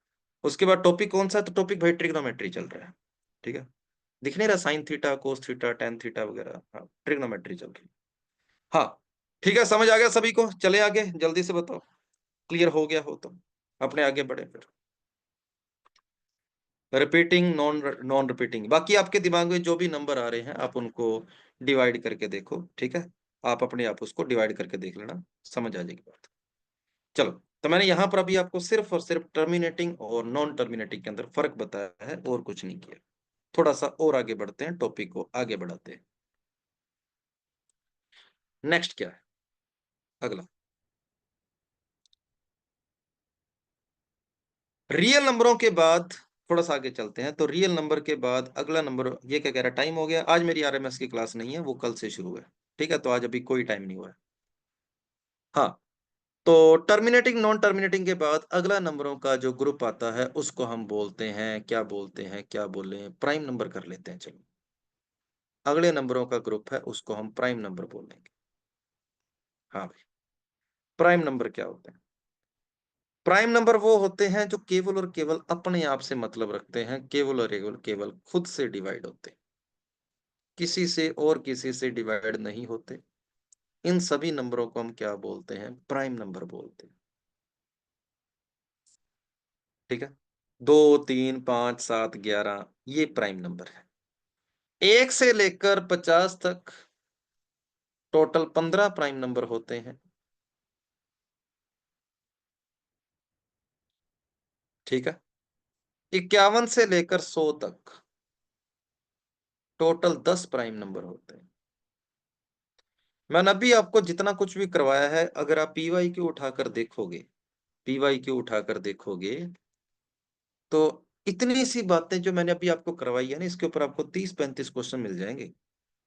उसके बाद टॉपिक कौन सा है? तो टॉपिक भाई ट्रिग्नोमेट्री चल रहा है। ठीक है? दिख नहीं रहा sine theta cos theta tan theta वगैरह? हाँ, ट्रिग्नोमेट्री चल रही है। हाँ, ठीक है, समझ आ गया सभी को? चले आगे, जल्दी से बताओ। क्लियर हो गया हो तो अपने आगे बढ़े फिर। रिपीटिंग नॉन नॉन रिपीटिंग, बाकी आपके दिमाग में जो भी नंबर आ रहे हैं आप उनको डिवाइड करके देखो। ठीक है? आप अपने आप उसको डिवाइड करके देख लेना, समझ आ जाएगी बात। चलो, तो मैंने यहाँ पर अभी आपको सिर्फ और सिर्फ टर्मिनेटिंग और नॉन टर्मिनेटिंग के अंदर फर्क बताया है और कुछ नहीं किया। थोड़ा सा और आगे बढ़ते हैं, टॉपिक को आगे बढ़ाते हैं। नेक्स्ट क्या है? अगला रियल नंबरों के बाद थोड़ा सा आगे चलते हैं। तो रियल नंबर के बाद अगला नंबर ये क्या कह रहा है? टाइम हो गया। आज मेरी आरएमएस की क्लास नहीं है, वो कल से शुरू है। ठीक है? तो आज अभी कोई टाइम नहीं हुआ है। हाँ। तो टर्मिनेटिंग नॉन टर्मिनेटिंग के बाद अगला नंबरों का जो ग्रुप आता है उसको हम बोलते हैं, क्या बोलते हैं, क्या बोले, प्राइम नंबर कर लेते हैं। चलो, अगले नंबरों का ग्रुप है उसको हम प्राइम नंबर बोलेंगे। हाँ भाई, प्राइम नंबर क्या होते हैं? प्राइम नंबर वो होते हैं जो केवल और केवल अपने आप से मतलब रखते हैं, केवल और केवल केवल खुद से डिवाइड होते हैं, किसी से और किसी से डिवाइड नहीं होते। इन सभी नंबरों को हम क्या बोलते हैं? प्राइम नंबर बोलते हैं। ठीक है, 2, 3, 5, 7, 11 ये प्राइम नंबर है। 1 से लेकर 50 तक टोटल 15 प्राइम नंबर होते हैं। ठीक है, 51 से लेकर 100 तक टोटल 10 प्राइम नंबर होते हैं। मैंने अभी आपको जितना कुछ भी करवाया है, अगर आप पीवाई क्यू उठाकर देखोगे, पीवाई क्यू उठाकर देखोगे, तो इतनी सी बातें जो मैंने अभी आपको करवाई है ना, इसके ऊपर आपको 30-35 क्वेश्चन मिल जाएंगे।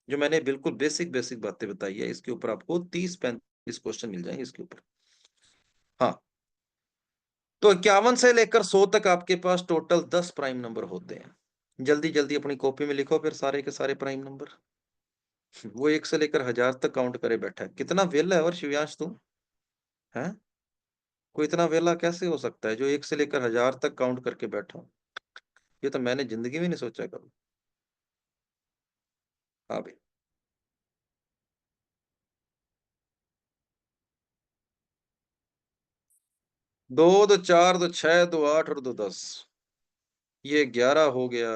जो मैंने बिल्कुल बेसिक बेसिक बातें बताई है, इसके ऊपर आपको 30-35 क्वेश्चन मिल जाएंगे इसके ऊपर। हाँ, तो 51 से लेकर 100 तक आपके पास टोटल 10 प्राइम नंबर होते हैं। जल्दी जल्दी अपनी कॉपी में लिखो फिर सारे के सारे प्राइम नंबर। वो 1 से लेकर 1000 तक काउंट करे बैठा है। कितना वेला है और शिव्यांश तू है? कोई इतना वेला कैसे हो सकता है जो 1 से लेकर 1000 तक काउंट करके बैठा हो? ये तो मैंने जिंदगी में नहीं सोचा कभी। हाँ भाई, 2, 2, 4, 2, 6, 2, 8 और 2, 10। ये 11 हो गया,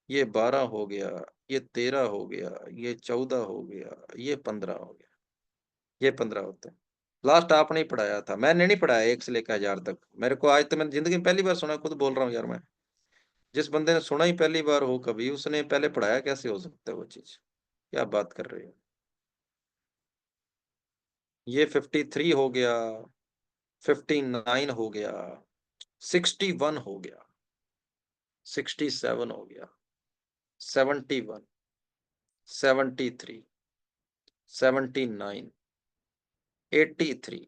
ये 12 हो गया, ये 13 हो गया, ये 14 हो गया, ये 15 हो गया। ये 15 होते हैं। लास्ट आपने ही पढ़ाया था, मैंने नहीं पढ़ाया 1 से लेकर 1000 तक। मेरे को आज तो मैंने जिंदगी में पहली बार सुना, खुद बोल रहा हूँ यार मैं। जिस बंदे ने सुना ही पहली बार हो कभी, उसने पहले पढ़ाया कैसे हो सकता है वो चीज? क्या बात कर रहे हो? ये 53 हो गया, 59 हो गया, 61 हो गया, 67 हो गया, 71, 73, 79, 83,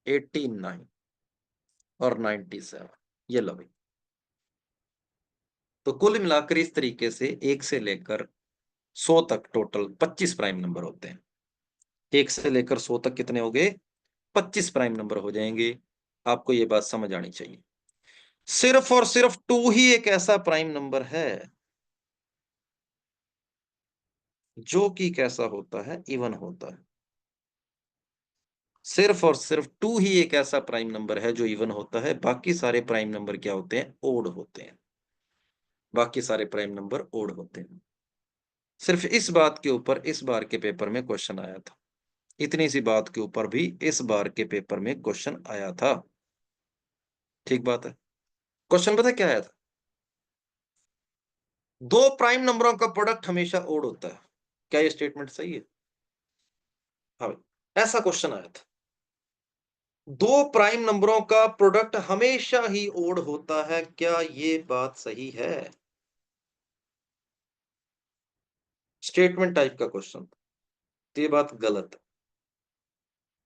89 और 97। ये लो भाई। तो कुल मिलाकर इस तरीके से 1 से लेकर 100 तक टोटल 25 प्राइम नंबर होते हैं। 1 से लेकर 100 तक कितने हो गए? 25 प्राइम नंबर हो जाएंगे। आपको ये बात समझ आनी चाहिए। सिर्फ और सिर्फ 2 ही एक ऐसा प्राइम नंबर है जो कि कैसा होता है? इवन होता है। सिर्फ और सिर्फ 2 ही एक ऐसा प्राइम नंबर है जो इवन होता है। बाकी सारे प्राइम नंबर क्या होते हैं? ओड होते हैं। बाकी सारे प्राइम नंबर ओड होते हैं। सिर्फ इस बात के ऊपर इस बार के पेपर में क्वेश्चन आया था। इतनी सी बात के ऊपर भी इस बार के पेपर में क्वेश्चन आया था। ठीक बात है। क्वेश्चन पता है क्या आया था? दो प्राइम नंबरों का प्रोडक्ट हमेशा ओड होता है। क्या ये स्टेटमेंट सही है? हाँ भाई, ऐसा क्वेश्चन आया था। दो प्राइम नंबरों का प्रोडक्ट हमेशा ही ओड होता है, क्या ये बात सही है? स्टेटमेंट टाइप का क्वेश्चन। तो ये बात गलत है।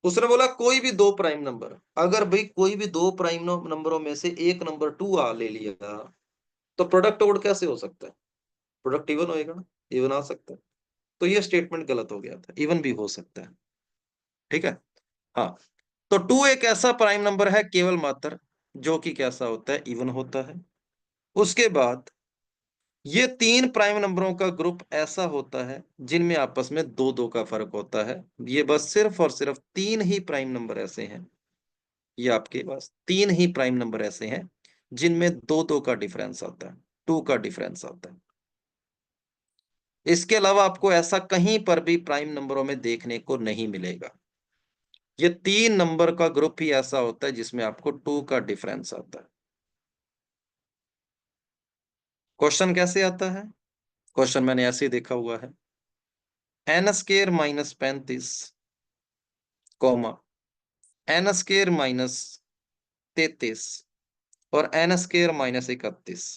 उसने बोला कोई भी दो प्राइम नंबर, अगर भाई कोई भी दो प्राइम नंबरों में से एक नंबर 2 आ ले लिया, तो प्रोडक्ट ओड कैसे हो सकता है? प्रोडक्ट इवन होएगा ना, इवन आ सकता है। तो ये स्टेटमेंट गलत हो गया था, इवन भी हो सकता है। ठीक है। हाँ, तो 2 एक ऐसा प्राइम नंबर है केवल मात्र जो कि कैसा होता है? इवन होता है। उसके बाद ये 3 प्राइम नंबरों का ग्रुप ऐसा होता है जिनमें आपस में दो दो का फर्क होता है। ये बस सिर्फ और सिर्फ 3 ही प्राइम नंबर ऐसे हैं, ये आपके पास 3 ही प्राइम नंबर ऐसे हैं जिनमें दो दो का डिफरेंस आता है, 2 का डिफरेंस आता है। इसके अलावा आपको ऐसा कहीं पर भी प्राइम नंबरों में देखने को नहीं मिलेगा। ये 3 नंबर का ग्रुप ही ऐसा होता है जिसमें आपको 2 का डिफरेंस आता है। क्वेश्चन कैसे आता है? क्वेश्चन मैंने ऐसे ही देखा हुआ है। n² - 35, कॉमा n² - 33 और n² - 31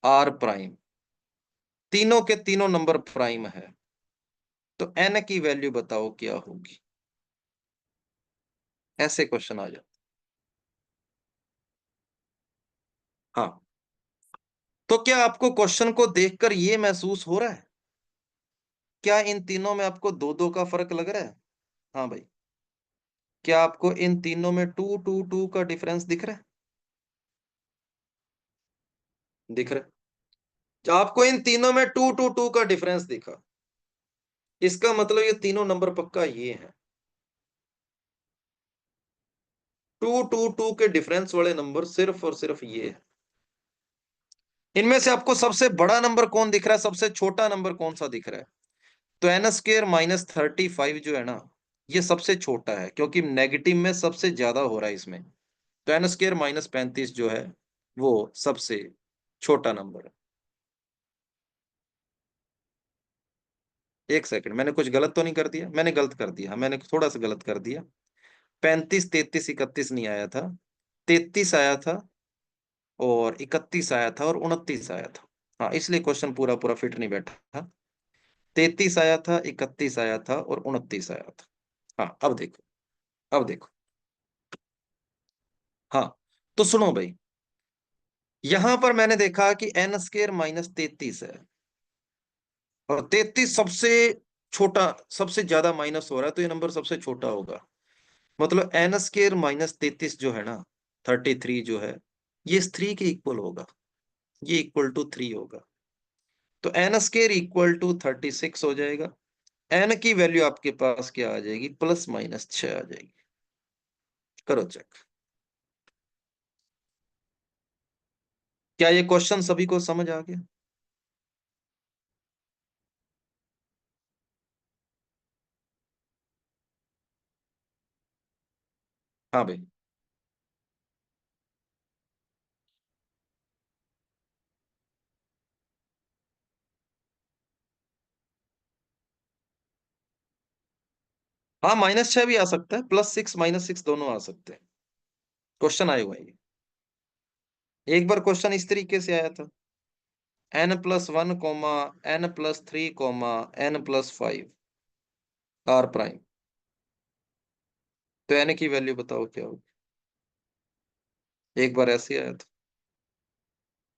आर प्राइम। तीनों के तीनों नंबर प्राइम है। तो n की वैल्यू बताओ क्या होगी? ऐसे क्वेश्चन आ जाते। हाँ, तो क्या आपको क्वेश्चन को देखकर यह महसूस हो रहा है? क्या इन तीनों में आपको दो दो का फर्क लग रहा है? हाँ भाई, क्या आपको इन तीनों में 2 2 2 का डिफरेंस दिख रहा है? दिख रहा है। आपको इन तीनों में 2 2 2 का डिफरेंस दिखा, इसका मतलब ये तीनों नंबर पक्का ये है। टू टू टू के डिफरेंस वाले नंबर सिर्फ और सिर्फ ये है। इनमें से आपको सबसे बड़ा नंबर कौन दिख रहा है, सबसे छोटा नंबर कौन सा दिख रहा है? तो एन स्क्र -35 जो है ना, ये सबसे छोटा है, क्योंकि नेगेटिव में सबसे ज्यादा हो रहा है इसमें। तो एन स्क्र -35 जो है वो सबसे छोटा नंबर है। एक सेकंड, मैंने कुछ गलत तो नहीं कर दिया? मैंने गलत कर दिया, मैंने थोड़ा सा गलत कर दिया। 35, 33, 31 नहीं आया था, 33 आया था, और 31 आया था, और 29 आया था। हाँ, इसलिए क्वेश्चन पूरा पूरा फिट नहीं बैठा। 33 आया था, 31 आया था, और 29 आया था। हाँ, अब देखो, अब देखो। हाँ, तो सुनो भाई, यहां पर मैंने देखा कि एन स्केयर -33 है, और 33 सबसे छोटा, सबसे ज्यादा माइनस हो रहा है, तो ये नंबर सबसे छोटा होगा। मतलब एन स्केयर -33 जो है ना, 33 जो है, ये इस 3 के इक्वल होगा, ये इक्वल टू 3 होगा। तो एन स्केयर इक्वल टू 36 हो जाएगा। एन की वैल्यू आपके पास क्या आ जाएगी? +-6 आ जाएगी। करो चेक। क्या ये क्वेश्चन सभी को समझ आ गया? हाँ भाई। हाँ, -6 भी आ सकता है, +6 -6 दोनों आ सकते हैं। क्वेश्चन आए हुए हैं ये। एक बार क्वेश्चन इस तरीके से आया था, n+1, n+3, n+5 are prime. तो n की वैल्यू बताओ क्या होगी? एक बार ऐसे आया था।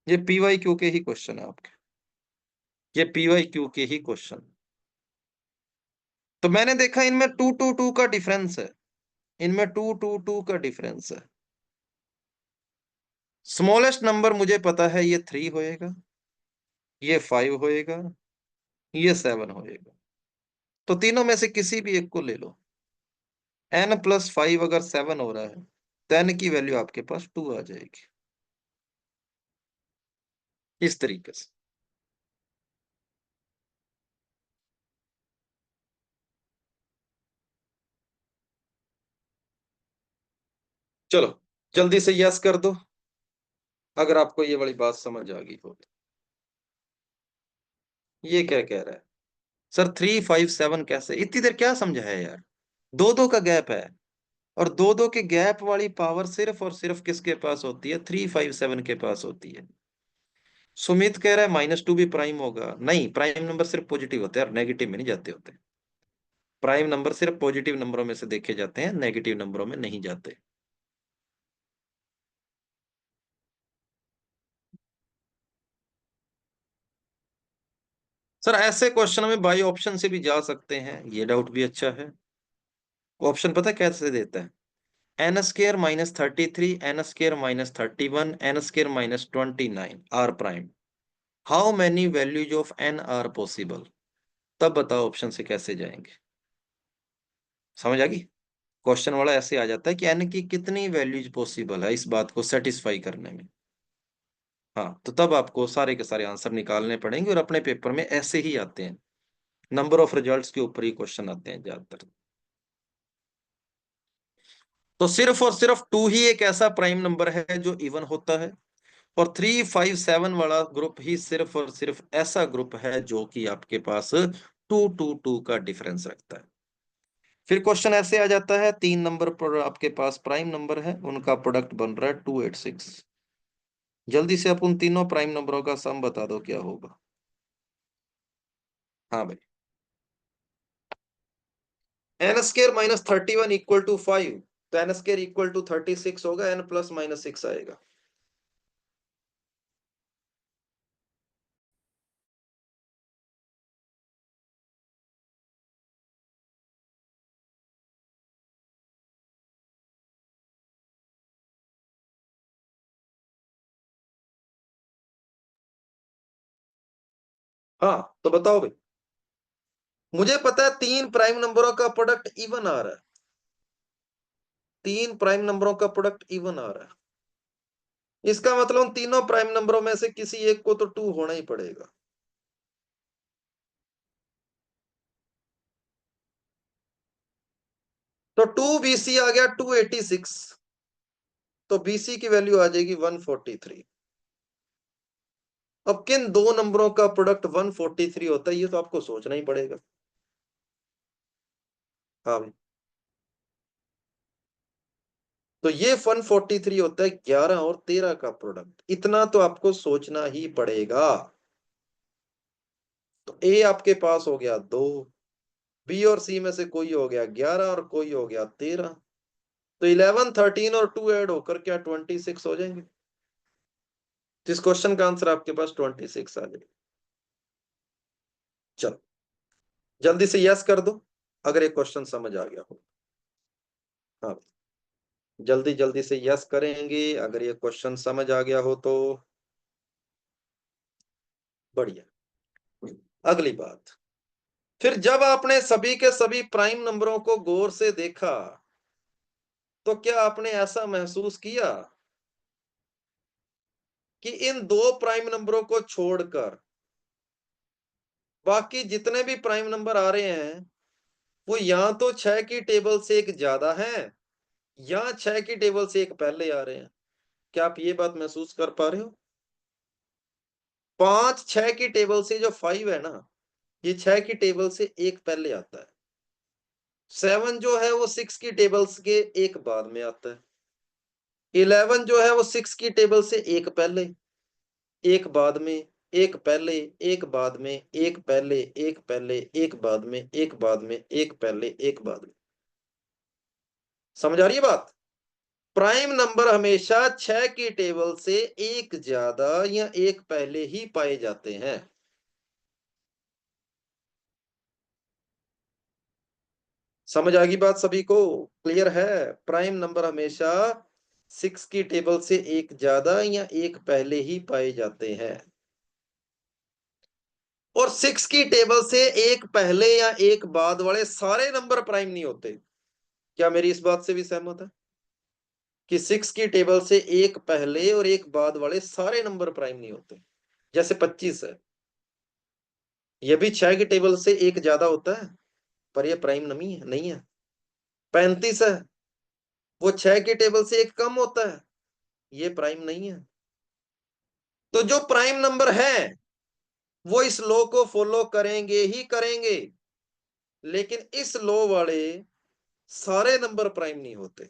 ये PYQ के ही क्वेश्चन है आपके, ये PYQ के ही क्वेश्चन। तो मैंने देखा इनमें 2 2 2 का डिफरेंस है, इनमें 2 2 2 का डिफरेंस है। स्मॉलेस्ट नंबर मुझे पता है ये 3 होएगा, ये 5 होएगा, ये 7 होएगा। तो तीनों में से किसी भी एक को ले लो। n+5 अगर 7 हो रहा है, तो n की वैल्यू आपके पास 2 आ जाएगी, इस तरीके से। चलो, जल्दी से यस कर दो अगर आपको ये वाली बात समझ आ गई हो तो। ये क्या कह रहा है सर, 3 5 7 कैसे? इतनी देर क्या समझा है यार? दो दो का गैप है, और दो दो के गैप वाली पावर सिर्फ और सिर्फ किसके पास होती है? 3 5 7 के पास होती है। सुमित कह रहा है -2 भी प्राइम होगा। नहीं, प्राइम नंबर सिर्फ पॉजिटिव होते हैं और नेगेटिव में नहीं जाते होते। प्राइम नंबर सिर्फ पॉजिटिव नंबरों में से देखे जाते हैं, नेगेटिव नंबरों में नहीं जाते। सर, ऐसे क्वेश्चन में बाई ऑप्शन से भी जा सकते हैं, ये डाउट भी अच्छा है। ऑप्शन पता है कैसे देता है? n² -33, n² -31, n² -29 r prime. How many values of n are possible? तब बताओ ऑप्शन से कैसे जाएंगे? समझ आ गई? क्वेश्चन वाला ऐसे आ जाता है कि n की कितनी वैल्यूज पॉसिबल है इस बात को सेटिस्फाई करने में। हाँ, तो तब आपको सारे के सारे आंसर निकालने पड़ेंगे, और अपने पेपर में ऐसे ही आते हैं। नंबर ऑफ रिजल्ट्स के ऊपर ही क्वेश्चन आते हैं ज्यादातर। तो सिर्फ और सिर्फ 2 ही एक ऐसा प्राइम नंबर है जो इवन होता है, और 3 5 7 वाला ग्रुप ही सिर्फ और सिर्फ ऐसा ग्रुप है जो कि आपके पास 2 2 2 का डिफरेंस रखता है। फिर क्वेश्चन ऐसे आ जाता है, 3 नंबर पर आपके पास प्राइम नंबर है, उनका प्रोडक्ट बन रहा है 286। जल्दी से आप उन तीनों प्राइम नंबरों का सम बता दो क्या होगा। हाँ भाई। n² -31 = 5, तो n² 36 होगा, n +-6 आएगा। हाँ, तो बताओ भाई। मुझे पता है 3 प्राइम नंबरों का प्रोडक्ट इवन आ रहा है, 3 प्राइम नंबरों का प्रोडक्ट इवन आ रहा है। इसका मतलब उन तीनों प्राइम नंबरों में से किसी एक को तो 2 होना ही पड़ेगा। तो 2 BC आ गया 286, तो BC की वैल्यू आ जाएगी 143। अब किन दो नंबरों का प्रोडक्ट 143 होता है, ये तो आपको सोचना ही पड़ेगा। हाँ भाई, तो ये 143 होता है 11 और 13 का प्रोडक्ट, इतना तो आपको सोचना ही पड़ेगा। तो ए आपके पास हो गया 2, बी और सी में से कोई हो गया 11 और कोई हो गया 13। तो 11, 13 और 2 ऐड होकर क्या 26 हो जाएंगे। तो इस क्वेश्चन का आंसर आपके पास 26 आ जाएगा। चलो जल्दी से यस कर दो अगर ये क्वेश्चन समझ आ गया हो। हाँ, जल्दी जल्दी से यस करेंगे अगर ये क्वेश्चन समझ आ गया हो तो। बढ़िया। अगली बात, फिर जब आपने सभी के सभी प्राइम नंबरों को गौर से देखा तो क्या आपने ऐसा महसूस किया कि इन दो प्राइम नंबरों को छोड़कर बाकी जितने भी प्राइम नंबर आ रहे हैं वो या तो 6 की टेबल से एक ज्यादा है या 6 की टेबल से एक पहले आ रहे हैं। क्या आप ये बात महसूस कर पा रहे हो? 5 6 की टेबल से जो 5 है ना, ये 6 की टेबल से एक पहले आता है। 7 जो है वो 6 की टेबल्स के एक बाद में आता है। 11 जो है वो 6 की टेबल से एक पहले, एक बाद में, एक पहले, एक बाद में, एक पहले, एक पहले, एक बाद में, एक बाद में, एक पहले, एक बाद में। समझ आ रही है बात? प्राइम नंबर हमेशा 6 की टेबल से एक ज्यादा या एक पहले ही पाए जाते हैं। समझ आ गई बात सभी को? क्लियर है? प्राइम नंबर हमेशा 6 की टेबल से एक ज्यादा या एक पहले ही पाए जाते हैं। और 6 की टेबल से एक पहले या एक बाद वाले सारे नंबर प्राइम नहीं होते। क्या मेरी इस बात से भी सहमत है कि 6 की टेबल से एक पहले और एक बाद वाले सारे नंबर प्राइम नहीं होते? जैसे 25 है, यह भी 6 की टेबल से एक ज्यादा होता है पर यह प्राइम नहीं है। 35 है, वो 6 की टेबल से एक कम होता है, ये प्राइम नहीं है। तो जो प्राइम नंबर है वो इस लॉ को फॉलो करेंगे ही करेंगे, लेकिन इस लॉ वाले सारे नंबर प्राइम नहीं होते।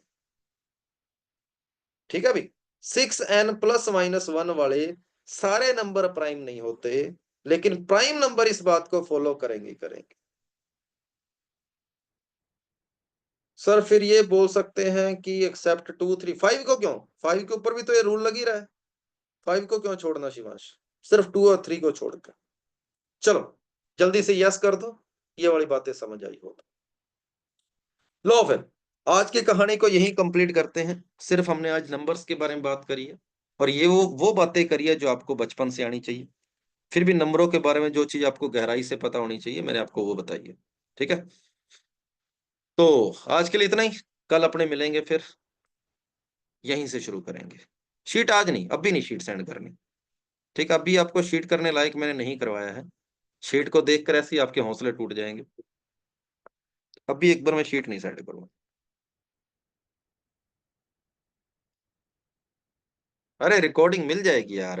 ठीक है भाई? 6n ± 1 वाले सारे नंबर प्राइम नहीं होते, लेकिन प्राइम नंबर इस बात को फॉलो करेंगे करेंगे। सर फिर ये बोल सकते हैं कि एक्सेप्ट 2 3 5 को क्यों? 5 के ऊपर भी तो ये रूल लग ही रहा है, 5 को क्यों छोड़ना शिवांश? सिर्फ 2 और 3 को छोड़कर। चलो जल्दी से यस कर दो, ये वाली बातें समझ आई हो तो। लो फिर आज की कहानी को यही कंप्लीट करते हैं। सिर्फ हमने आज नंबर्स के बारे में बात करी है और ये वो बातें करी है जो आपको बचपन से आनी चाहिए। फिर भी नंबरों के बारे में जो चीज आपको गहराई से पता होनी चाहिए मैंने आपको वो बताई है। ठीक है? तो आज के लिए इतना ही। कल अपने मिलेंगे फिर, यहीं से शुरू करेंगे। शीट आज नहीं, अभी नहीं शीट सेंड करनी। ठीक है? अभी आपको शीट करने लायक मैंने नहीं करवाया है। शीट को देखकर ऐसे ही आपके हौसले टूट जाएंगे। अभी एक बार मैं शीट नहीं सेंड करूंगा। अरे रिकॉर्डिंग मिल जाएगी यार।